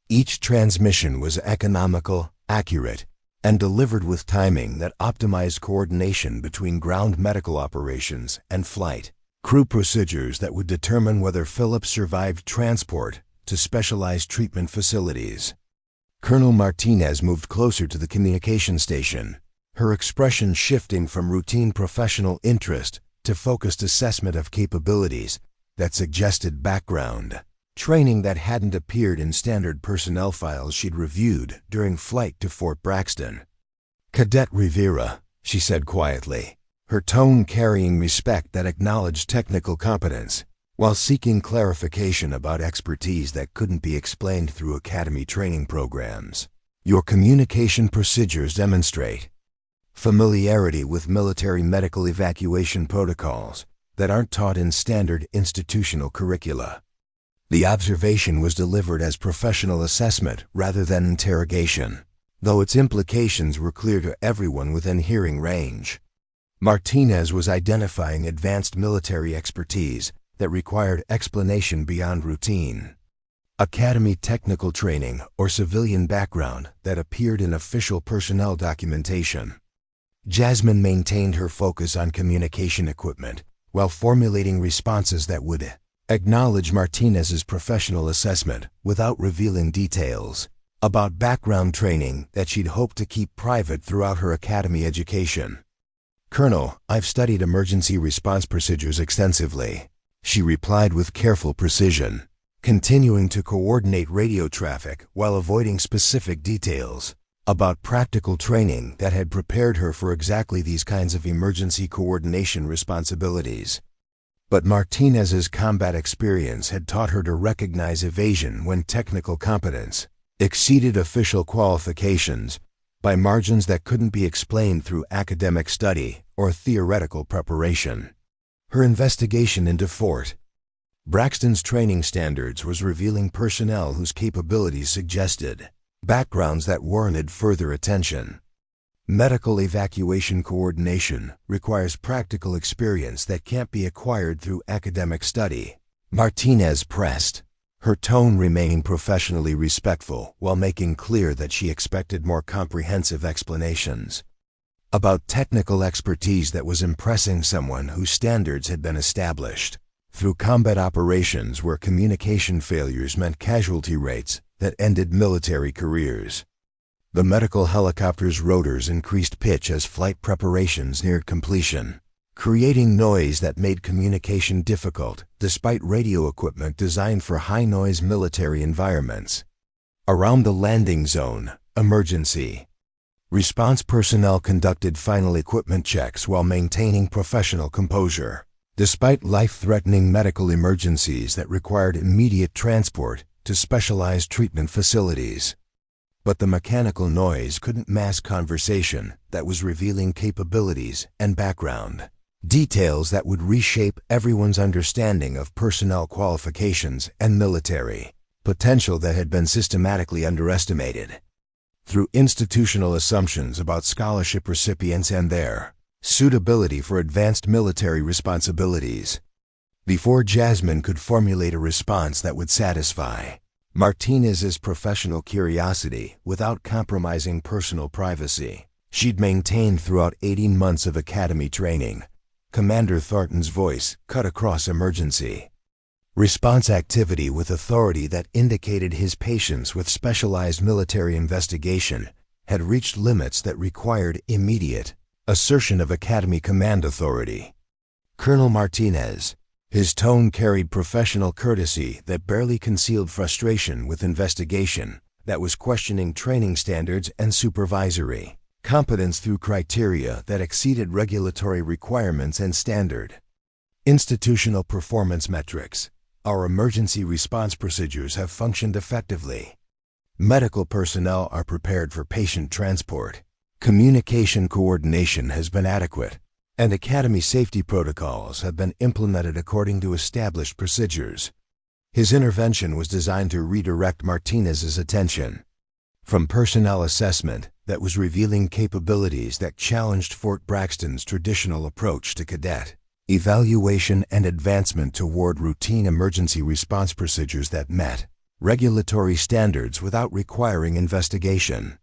Each transmission was economical, accurate, and delivered with timing that optimized coordination between ground medical operations and flight crew procedures that would determine whether Phillips survived transport to specialized treatment facilities. Colonel Martinez moved closer to the communication station, her expression shifting from routine professional interest to focused assessment of capabilities that suggested background training that hadn't appeared in standard personnel files she'd reviewed during flight to Fort Braxton. "Cadet Rivera," she said quietly, her tone carrying respect that acknowledged technical competence, while seeking clarification about expertise that couldn't be explained through Academy training programs. "Your communication procedures demonstrate familiarity with military medical evacuation protocols that aren't taught in standard institutional curricula." The observation was delivered as professional assessment rather than interrogation, though its implications were clear to everyone within hearing range. Martinez was identifying advanced military expertise that required explanation beyond routine Academy technical training or civilian background that appeared in official personnel documentation. Jasmine maintained her focus on communication equipment while formulating responses that would acknowledge Martinez's professional assessment without revealing details about background training that she'd hoped to keep private throughout her academy education. "Colonel, I've studied emergency response procedures extensively," she replied with careful precision, continuing to coordinate radio traffic while avoiding specific details about practical training that had prepared her for exactly these kinds of emergency coordination responsibilities. But Martinez's combat experience had taught her to recognize evasion when technical competence exceeded official qualifications by margins that couldn't be explained through academic study or theoretical preparation. Her investigation into Fort Braxton's training standards was revealing personnel whose capabilities suggested backgrounds that warranted further attention. Medical evacuation coordination requires practical experience that can't be acquired through academic study, Martinez pressed, her tone remaining professionally respectful while making clear that she expected more comprehensive explanations about technical expertise that was impressing someone whose standards had been established through combat operations where communication failures meant casualty rates that ended military careers. The medical helicopter's rotors increased pitch as flight preparations neared completion, creating noise that made communication difficult despite radio equipment designed for high-noise military environments. Around the landing zone, emergency response personnel conducted final equipment checks while maintaining professional composure, despite life-threatening medical emergencies that required immediate transport to specialized treatment facilities. But the mechanical noise couldn't mask conversation that was revealing capabilities and background details that would reshape everyone's understanding of personnel qualifications and military potential that had been systematically underestimated through institutional assumptions about scholarship recipients and their suitability for advanced military responsibilities. Before Jasmine could formulate a response that would satisfy Martinez's professional curiosity without compromising personal privacy she'd maintained throughout 18 months of academy training, Commander Thornton's voice cut across emergency response activity with authority that indicated his patience with specialized military investigation had reached limits that required immediate assertion of Academy command authority. "Colonel Martinez," his tone carried professional courtesy that barely concealed frustration with investigation that was questioning training standards and supervisory competence through criteria that exceeded regulatory requirements and standard institutional performance metrics. "Our emergency response procedures have functioned effectively. Medical personnel are prepared for patient transport. Communication coordination has been adequate, and Academy safety protocols have been implemented according to established procedures." His intervention was designed to redirect Martinez's attention from personnel assessment that was revealing capabilities that challenged Fort Braxton's traditional approach to cadet evaluation and advancement toward routine emergency response procedures that met regulatory standards without requiring investigation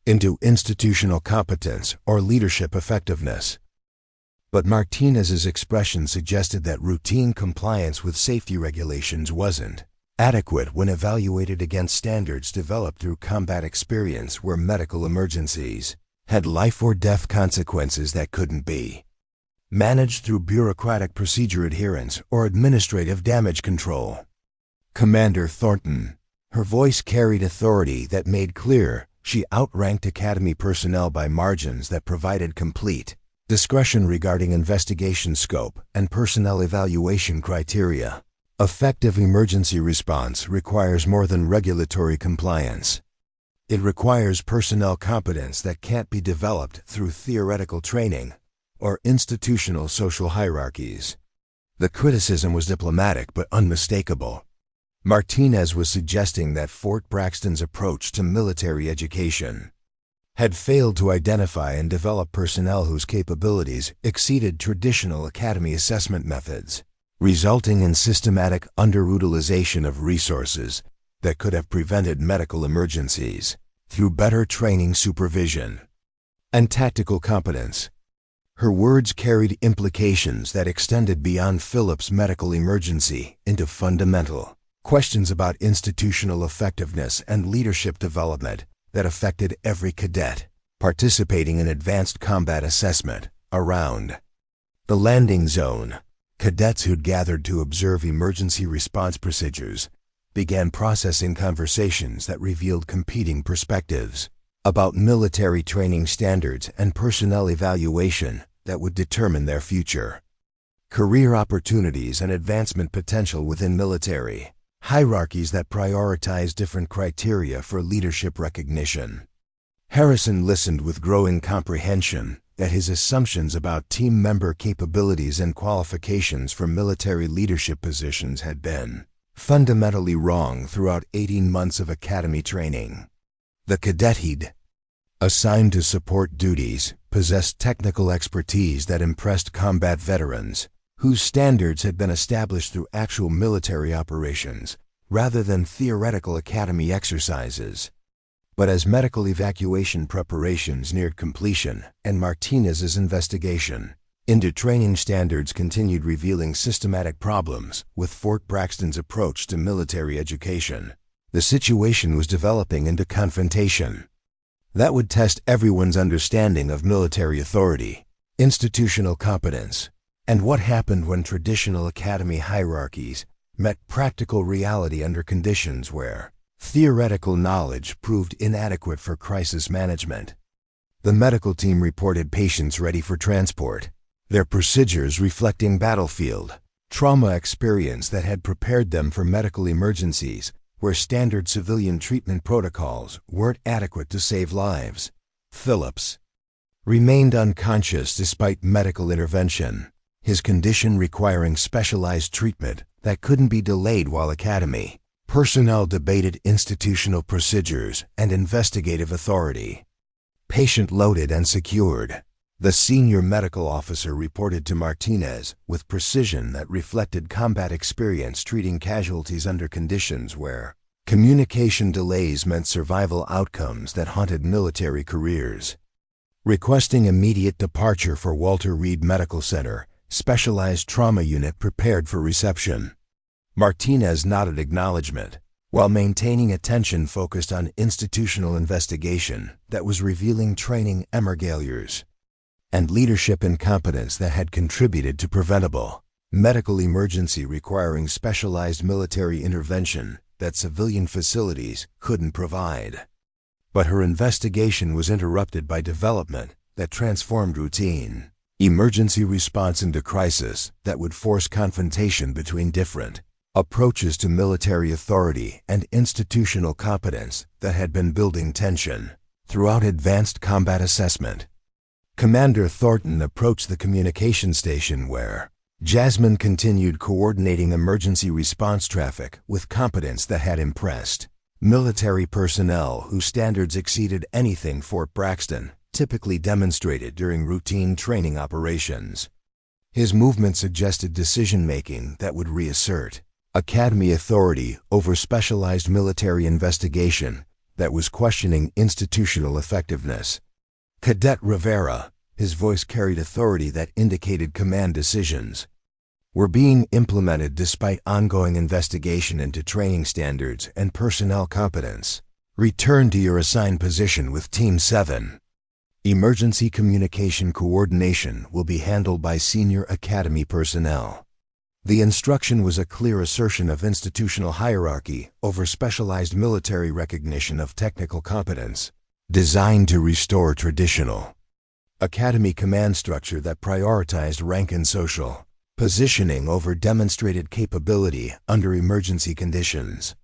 into institutional competence or leadership effectiveness. But Martinez's expression suggested that routine compliance with safety regulations wasn't adequate when evaluated against standards developed through combat experience where medical emergencies had life or death consequences that couldn't be managed through bureaucratic procedure adherence or administrative damage control. Commander Thornton, her voice carried authority that made clear she outranked Academy personnel by margins that provided complete discretion regarding investigation scope and personnel evaluation criteria. Effective emergency response requires more than regulatory compliance. It requires personnel competence that can't be developed through theoretical training or institutional social hierarchies. The criticism was diplomatic but unmistakable. Martinez was suggesting that Fort Braxton's approach to military education had failed to identify and develop personnel whose capabilities exceeded traditional academy assessment methods, resulting in systematic underutilization of resources that could have prevented medical emergencies through better training supervision. and tactical competence. Her words carried implications that extended beyond Philip's medical emergency into fundamental questions about institutional effectiveness and leadership development that affected every cadet participating in advanced combat assessment around the landing zone. Cadets who'd gathered to observe emergency response procedures began processing conversations that revealed competing perspectives about military training standards and personnel evaluation that would determine their future. Career opportunities and advancement potential within military hierarchies that prioritize different criteria for leadership recognition. Harrison listened with growing comprehension that his assumptions about team member capabilities and qualifications for military leadership positions had been fundamentally wrong throughout 18 months of academy training. The cadet he'd assigned to support duties possessed technical expertise that impressed combat veterans, whose standards had been established through actual military operations rather than theoretical academy exercises. But as medical evacuation preparations neared completion and Martinez's investigation into training standards continued revealing systematic problems with Fort Braxton's approach to military education, the situation was developing into confrontation that would test everyone's understanding of military authority, institutional competence, and what happened when traditional academy hierarchies met practical reality under conditions where theoretical knowledge proved inadequate for crisis management. The medical team reported patients ready for transport, their procedures reflecting battlefield trauma experience that had prepared them for medical emergencies where standard civilian treatment protocols weren't adequate to save lives. Phillips remained unconscious despite medical intervention, his condition requiring specialized treatment that couldn't be delayed while academy personnel debated institutional procedures and investigative authority. Patient loaded and secured, the senior medical officer reported to Martinez with precision that reflected combat experience treating casualties under conditions where communication delays meant survival outcomes that haunted military careers. Requesting immediate departure for Walter Reed Medical Center, specialized trauma unit prepared for reception. Martinez nodded acknowledgement, while maintaining attention focused on institutional investigation that was revealing training emergaliers and leadership incompetence that had contributed to preventable medical emergency requiring specialized military intervention that civilian facilities couldn't provide. But her investigation was interrupted by development that transformed routine emergency response into crisis that would force confrontation between different approaches to military authority and institutional competence that had been building tension throughout advanced combat assessment. Commander Thornton approached the communication station where Jasmine continued coordinating emergency response traffic with competence that had impressed military personnel whose standards exceeded anything Fort Braxton typically demonstrated during routine training operations. His movement suggested decision-making that would reassert academy authority over specialized military investigation that was questioning institutional effectiveness. Cadet Rivera, his voice carried authority that indicated command decisions were being implemented despite ongoing investigation into training standards and personnel competence. Return to your assigned position with Team 7. Emergency communication coordination will be handled by senior academy personnel. The instruction was a clear assertion of institutional hierarchy over specialized military recognition of technical competence, designed to restore traditional academy command structure that prioritized rank and social positioning over demonstrated capability under emergency conditions.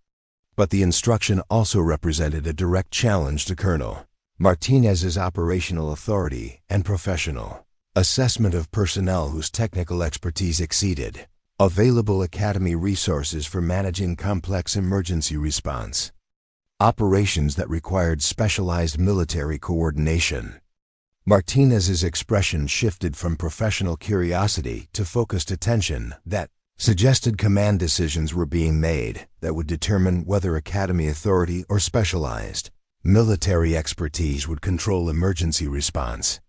But the instruction also represented a direct challenge to Colonel Martinez's operational authority and professional assessment of personnel whose technical expertise exceeded available academy resources for managing complex emergency response operations that required specialized military coordination. Martinez's expression shifted from professional curiosity to focused attention that suggested command decisions were being made that would determine whether academy authority or specialized Military expertise would control emergency response.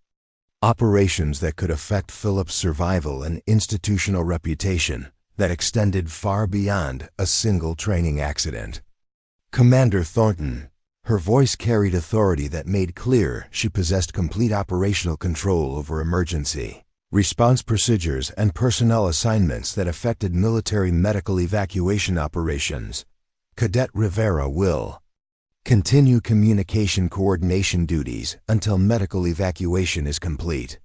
Operations that could affect Philip's survival and institutional reputation that extended far beyond a single training accident. Commander Thornton. Her voice carried authority that made clear she possessed complete operational control over emergency response procedures and personnel assignments that affected military medical evacuation operations. Cadet Rivera will continue communication coordination duties until medical evacuation is complete.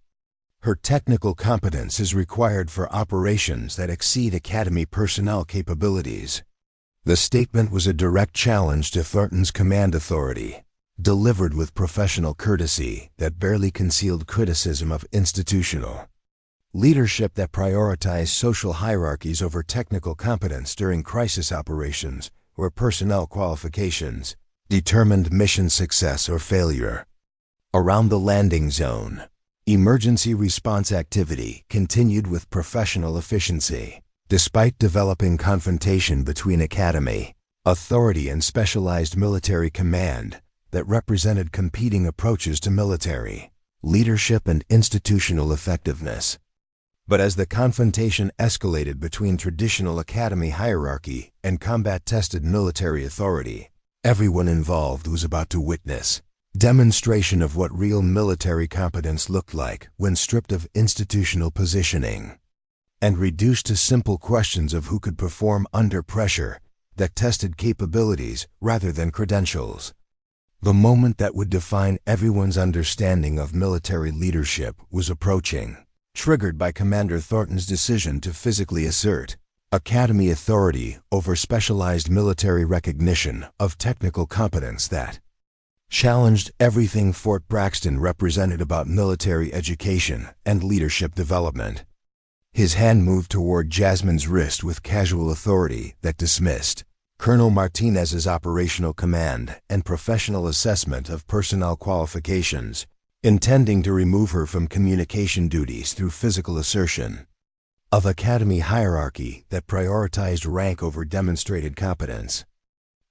Her technical competence is required for operations that exceed Academy personnel capabilities. The statement was a direct challenge to Thornton's command authority, delivered with professional courtesy that barely concealed criticism of institutional leadership that prioritized social hierarchies over technical competence during crisis operations where personnel qualifications determined mission success or failure. Around the landing zone, emergency response activity continued with professional efficiency. Despite developing confrontation between Academy authority and specialized military command that represented competing approaches to military leadership and institutional effectiveness. But as the confrontation escalated between traditional Academy hierarchy and combat-tested military authority, everyone involved was about to witness demonstration of what real military competence looked like when stripped of institutional positioning and reduced to simple questions of who could perform under pressure that tested capabilities rather than credentials. The moment that would define everyone's understanding of military leadership was approaching, triggered by Commander Thornton's decision to physically assert Academy authority over specialized military recognition of technical competence that challenged everything Fort Braxton represented about military education and leadership development. His hand moved toward Jasmine's wrist with casual authority that dismissed Colonel Martinez's operational command and professional assessment of personnel qualifications, intending to remove her from communication duties through physical assertion of Academy hierarchy that prioritized rank over demonstrated competence.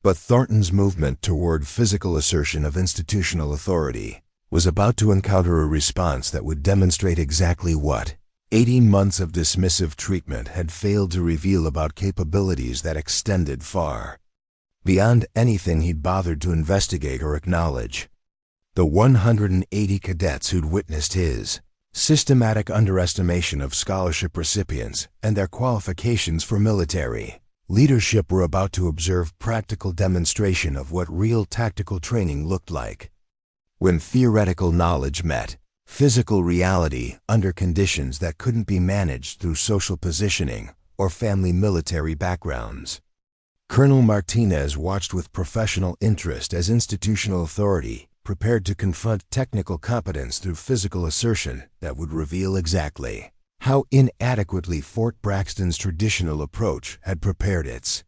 But Thornton's movement toward physical assertion of institutional authority was about to encounter a response that would demonstrate exactly what 80 months of dismissive treatment had failed to reveal about capabilities that extended far beyond anything he'd bothered to investigate or acknowledge. The 180 cadets who'd witnessed his systematic underestimation of scholarship recipients and their qualifications for military leadership were about to observe practical demonstration of what real tactical training looked like when theoretical knowledge met physical reality under conditions that couldn't be managed through social positioning or family military backgrounds. Colonel Martinez watched with professional interest as institutional authority prepared to confront technical competence through physical assertion that would reveal exactly how inadequately Fort Braxton's traditional approach had prepared its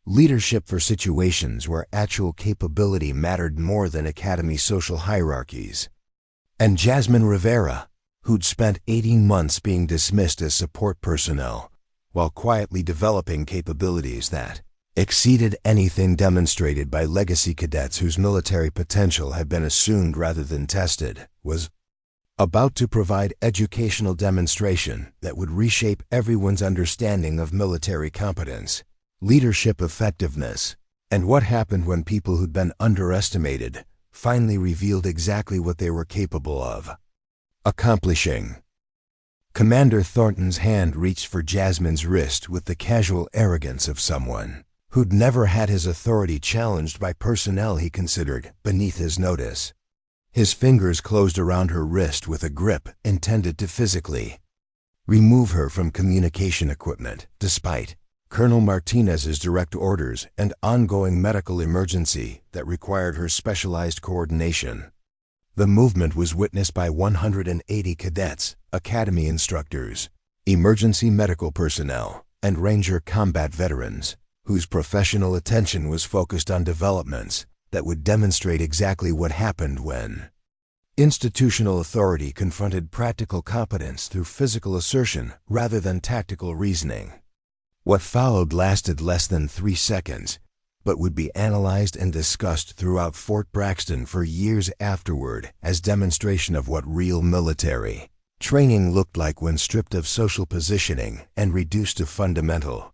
leadership for situations where actual capability mattered more than Academy social hierarchies. And Jasmine Rivera, who'd spent 18 months being dismissed as support personnel, while quietly developing capabilities that exceeded anything demonstrated by legacy cadets whose military potential had been assumed rather than tested, was about to provide educational demonstration that would reshape everyone's understanding of military competence, leadership effectiveness, and what happened when people who'd been underestimated finally revealed exactly what they were capable of accomplishing. Commander Thornton's hand reached for Jasmine's wrist with the casual arrogance of someone who'd never had his authority challenged by personnel he considered beneath his notice. His fingers closed around her wrist with a grip intended to physically remove her from communication equipment, despite Colonel Martinez's direct orders and ongoing medical emergency that required her specialized coordination. The movement was witnessed by 180 cadets, academy instructors, emergency medical personnel, and Ranger combat veterans, whose professional attention was focused on developments that would demonstrate exactly what happened when institutional authority confronted practical competence through physical assertion rather than tactical reasoning. What followed lasted less than 3 seconds, but would be analyzed and discussed throughout Fort Braxton for years afterward as demonstration of what real military training looked like when stripped of social positioning and reduced to fundamental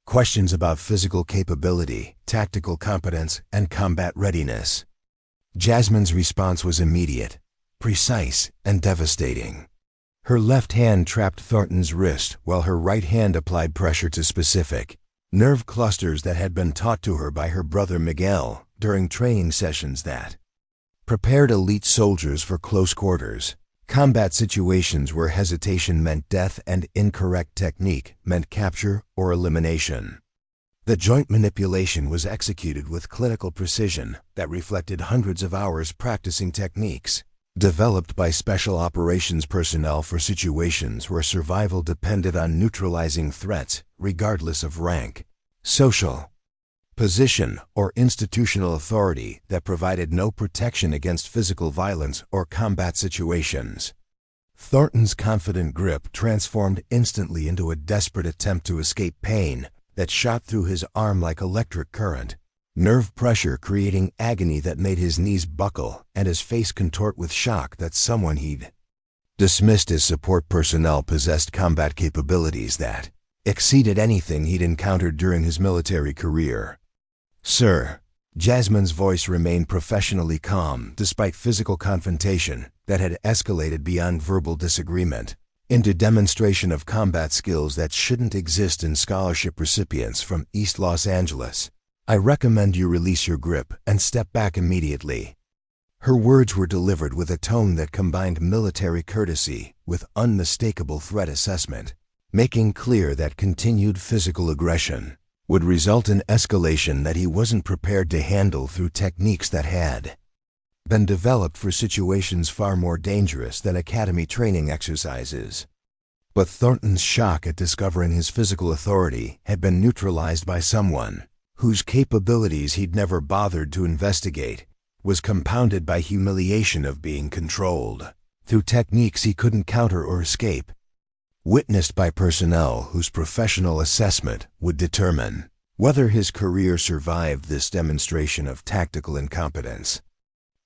questions about physical capability, tactical competence, and combat readiness. Jasmine's response was immediate, precise, and devastating. Her left hand trapped Thornton's wrist while her right hand applied pressure to specific nerve clusters that had been taught to her by her brother Miguel during training sessions that prepared elite soldiers for close quarters, combat situations where hesitation meant death and incorrect technique meant capture or elimination. The joint manipulation was executed with clinical precision that reflected hundreds of hours practicing techniques developed by special operations personnel for situations where survival depended on neutralizing threats regardless of rank, social position, or institutional authority that provided no protection against physical violence or combat situations. Thornton's confident grip transformed instantly into a desperate attempt to escape pain that shot through his arm like electric current, nerve pressure creating agony that made his knees buckle and his face contort with shock that someone he'd dismissed as support personnel possessed combat capabilities that exceeded anything he'd encountered during his military career. "Sir," Jasmine's voice remained professionally calm despite physical confrontation that had escalated beyond verbal disagreement into demonstration of combat skills that shouldn't exist in scholarship recipients from East Los Angeles. "I recommend you release your grip and step back immediately." Her words were delivered with a tone that combined military courtesy with unmistakable threat assessment, making clear that continued physical aggression would result in escalation that he wasn't prepared to handle through techniques that had been developed for situations far more dangerous than academy training exercises. But Thornton's shock at discovering his physical authority had been neutralized by someone whose capabilities he'd never bothered to investigate, was compounded by humiliation of being controlled through techniques he couldn't counter or escape, witnessed by personnel whose professional assessment would determine whether his career survived this demonstration of tactical incompetence.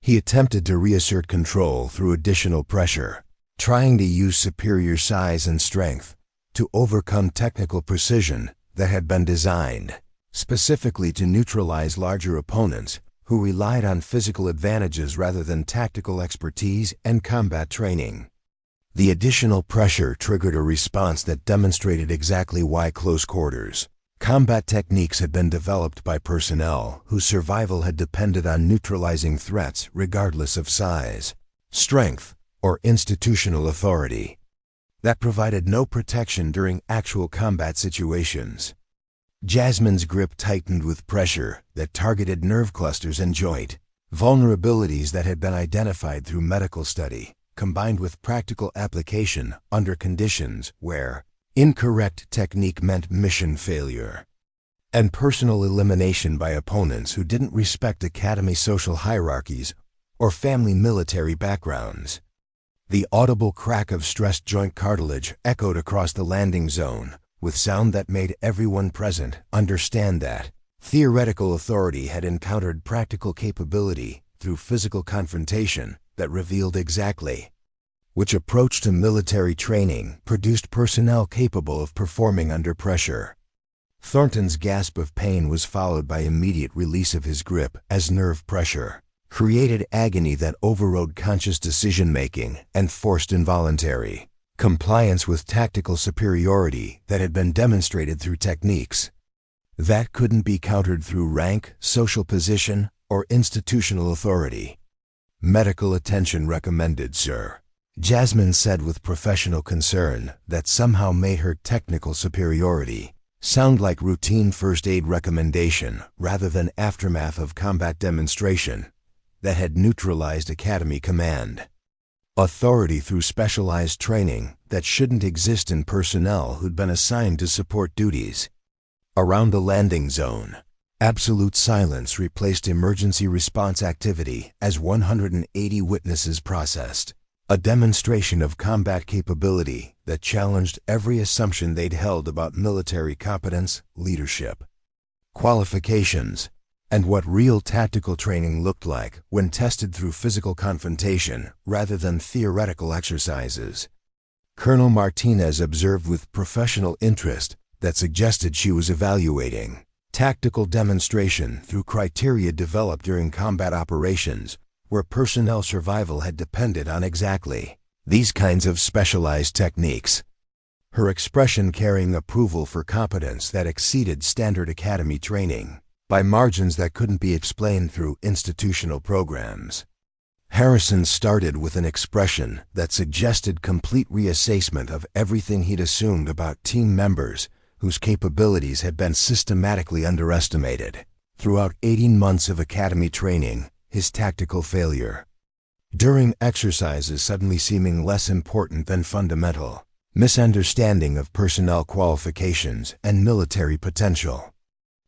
He attempted to reassert control through additional pressure, trying to use superior size and strength to overcome technical precision that had been designed specifically to neutralize larger opponents who relied on physical advantages rather than tactical expertise and combat training. The additional pressure triggered a response that demonstrated exactly why close quarters combat techniques had been developed by personnel whose survival had depended on neutralizing threats regardless of size, strength, or institutional authority, that provided no protection during actual combat situations. Jasmine's grip tightened with pressure that targeted nerve clusters and joint vulnerabilities that had been identified through medical study, combined with practical application under conditions where incorrect technique meant mission failure and personal elimination by opponents who didn't respect academy social hierarchies or family military backgrounds. The audible crack of stressed joint cartilage echoed across the landing zone with sound that made everyone present understand that theoretical authority had encountered practical capability through physical confrontation that revealed exactly which approach to military training produced personnel capable of performing under pressure. Thornton's gasp of pain was followed by immediate release of his grip as nerve pressure created agony that overrode conscious decision-making and forced involuntary compliance with tactical superiority that had been demonstrated through techniques that couldn't be countered through rank, social position, or institutional authority. "Medical attention recommended, sir," Jasmine said with professional concern that somehow made her technical superiority sound like routine first aid recommendation rather than aftermath of combat demonstration that had neutralized academy command authority through specialized training that shouldn't exist in personnel who'd been assigned to support duties. Around the landing zone, absolute silence replaced emergency response activity as 180 witnesses processed a demonstration of combat capability that challenged every assumption they'd held about military competence, leadership, qualifications, and what real tactical training looked like when tested through physical confrontation rather than theoretical exercises. Colonel Martinez observed with professional interest that suggested she was evaluating tactical demonstration through criteria developed during combat operations where personnel survival had depended on exactly these kinds of specialized techniques. Her expression carrying approval for competence that exceeded standard academy training by margins that couldn't be explained through institutional programs. Harrison started with an expression that suggested complete reassessment of everything he'd assumed about team members whose capabilities had been systematically underestimated. Throughout 18 months of academy training, his tactical failure during exercises suddenly seeming less important than fundamental misunderstanding of personnel qualifications and military potential.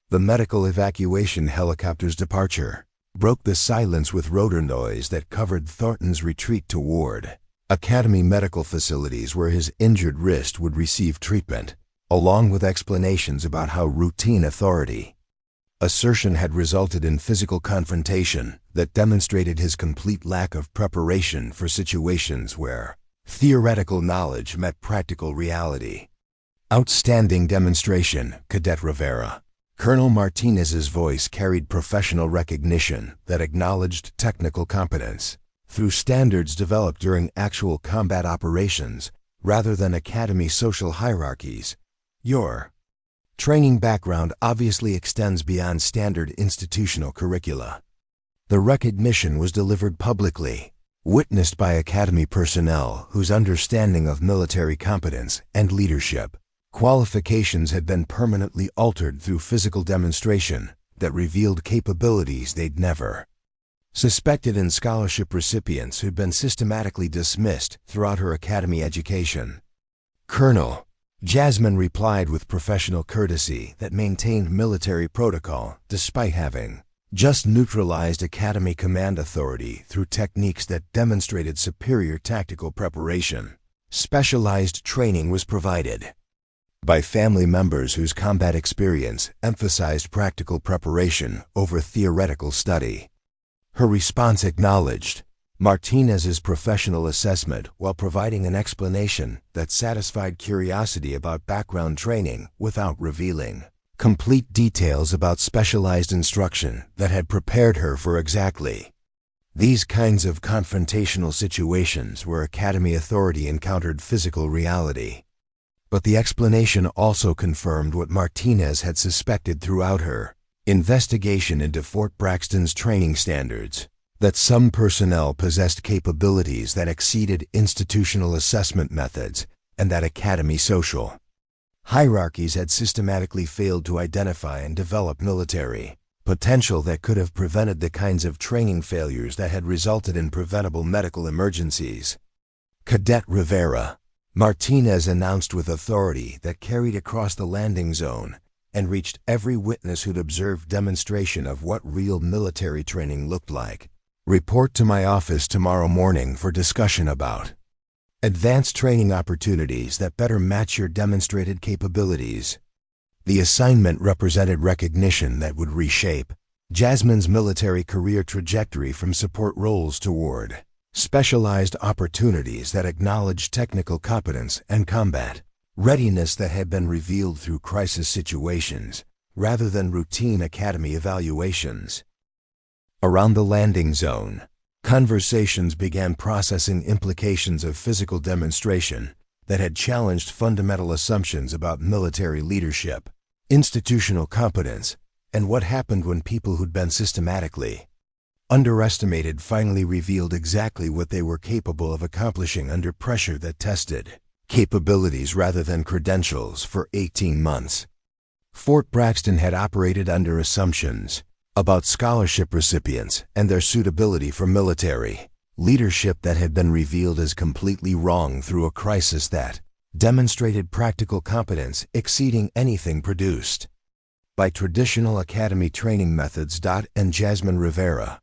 The medical evacuation helicopter's departure broke the silence with rotor noise that covered Thornton's retreat toward academy medical facilities where his injured wrist would receive treatment, along with explanations about how routine authority assertion had resulted in physical confrontation that demonstrated his complete lack of preparation for situations where theoretical knowledge met practical reality. Outstanding demonstration, Cadet Rivera. Colonel Martinez's voice carried professional recognition that acknowledged technical competence through standards developed during actual combat operations rather than academy social hierarchies. Your training background obviously extends beyond standard institutional curricula. The recognition was delivered publicly, witnessed by academy personnel whose understanding of military competence and leadership qualifications had been permanently altered through physical demonstration that revealed capabilities they'd never suspected in scholarship recipients who'd been systematically dismissed throughout her academy education. Colonel Jasmine replied with professional courtesy that maintained military protocol despite having just neutralized academy command authority through techniques that demonstrated superior tactical preparation. Specialized training was provided by family members whose combat experience emphasized practical preparation over theoretical study. Her response acknowledged Martinez's professional assessment while providing an explanation that satisfied curiosity about background training without revealing complete details about specialized instruction that had prepared her for exactly these kinds of confrontational situations where academy authority encountered physical reality. But the explanation also confirmed what Martinez had suspected throughout her investigation into Fort Braxton's training standards, that some personnel possessed capabilities that exceeded institutional assessment methods and that academy social hierarchies had systematically failed to identify and develop military potential that could have prevented the kinds of training failures that had resulted in preventable medical emergencies. Cadet Rivera, Martinez announced with authority that carried across the landing zone and reached every witness who'd observed demonstration of what real military training looked like. Report to my office tomorrow morning for discussion about advanced training opportunities that better match your demonstrated capabilities. The assignment represented recognition that would reshape Jasmine's military career trajectory from support roles toward specialized opportunities that acknowledged technical competence and combat readiness that had been revealed through crisis situations rather than routine academy evaluations. Around the landing zone, conversations began processing implications of physical demonstration that had challenged fundamental assumptions about military leadership, institutional competence, and what happened when people who'd been systematically underestimated finally revealed exactly what they were capable of accomplishing under pressure that tested capabilities rather than credentials for 18 months. Fort Braxton had operated under assumptions about scholarship recipients and their suitability for military leadership that had been revealed as completely wrong through a crisis that demonstrated practical competence exceeding anything produced by traditional academy training methods. And Jasmine Rivera,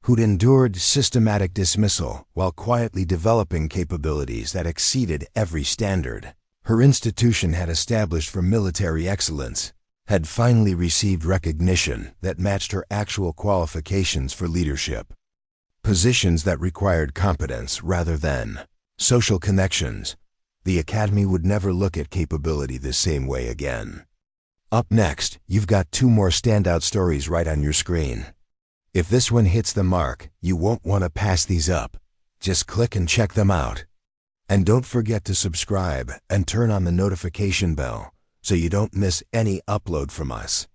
who'd endured systematic dismissal while quietly developing capabilities that exceeded every standard her institution had established for military excellence, had finally received recognition that matched her actual qualifications for leadership. Positions that required competence rather than social connections. The Academy would never look at capability the same way again. Up next, you've got 2 more standout stories right on your screen. If this one hits the mark, you won't want to pass these up. Just click and check them out. And don't forget to subscribe and turn on the notification bell so you don't miss any upload from us.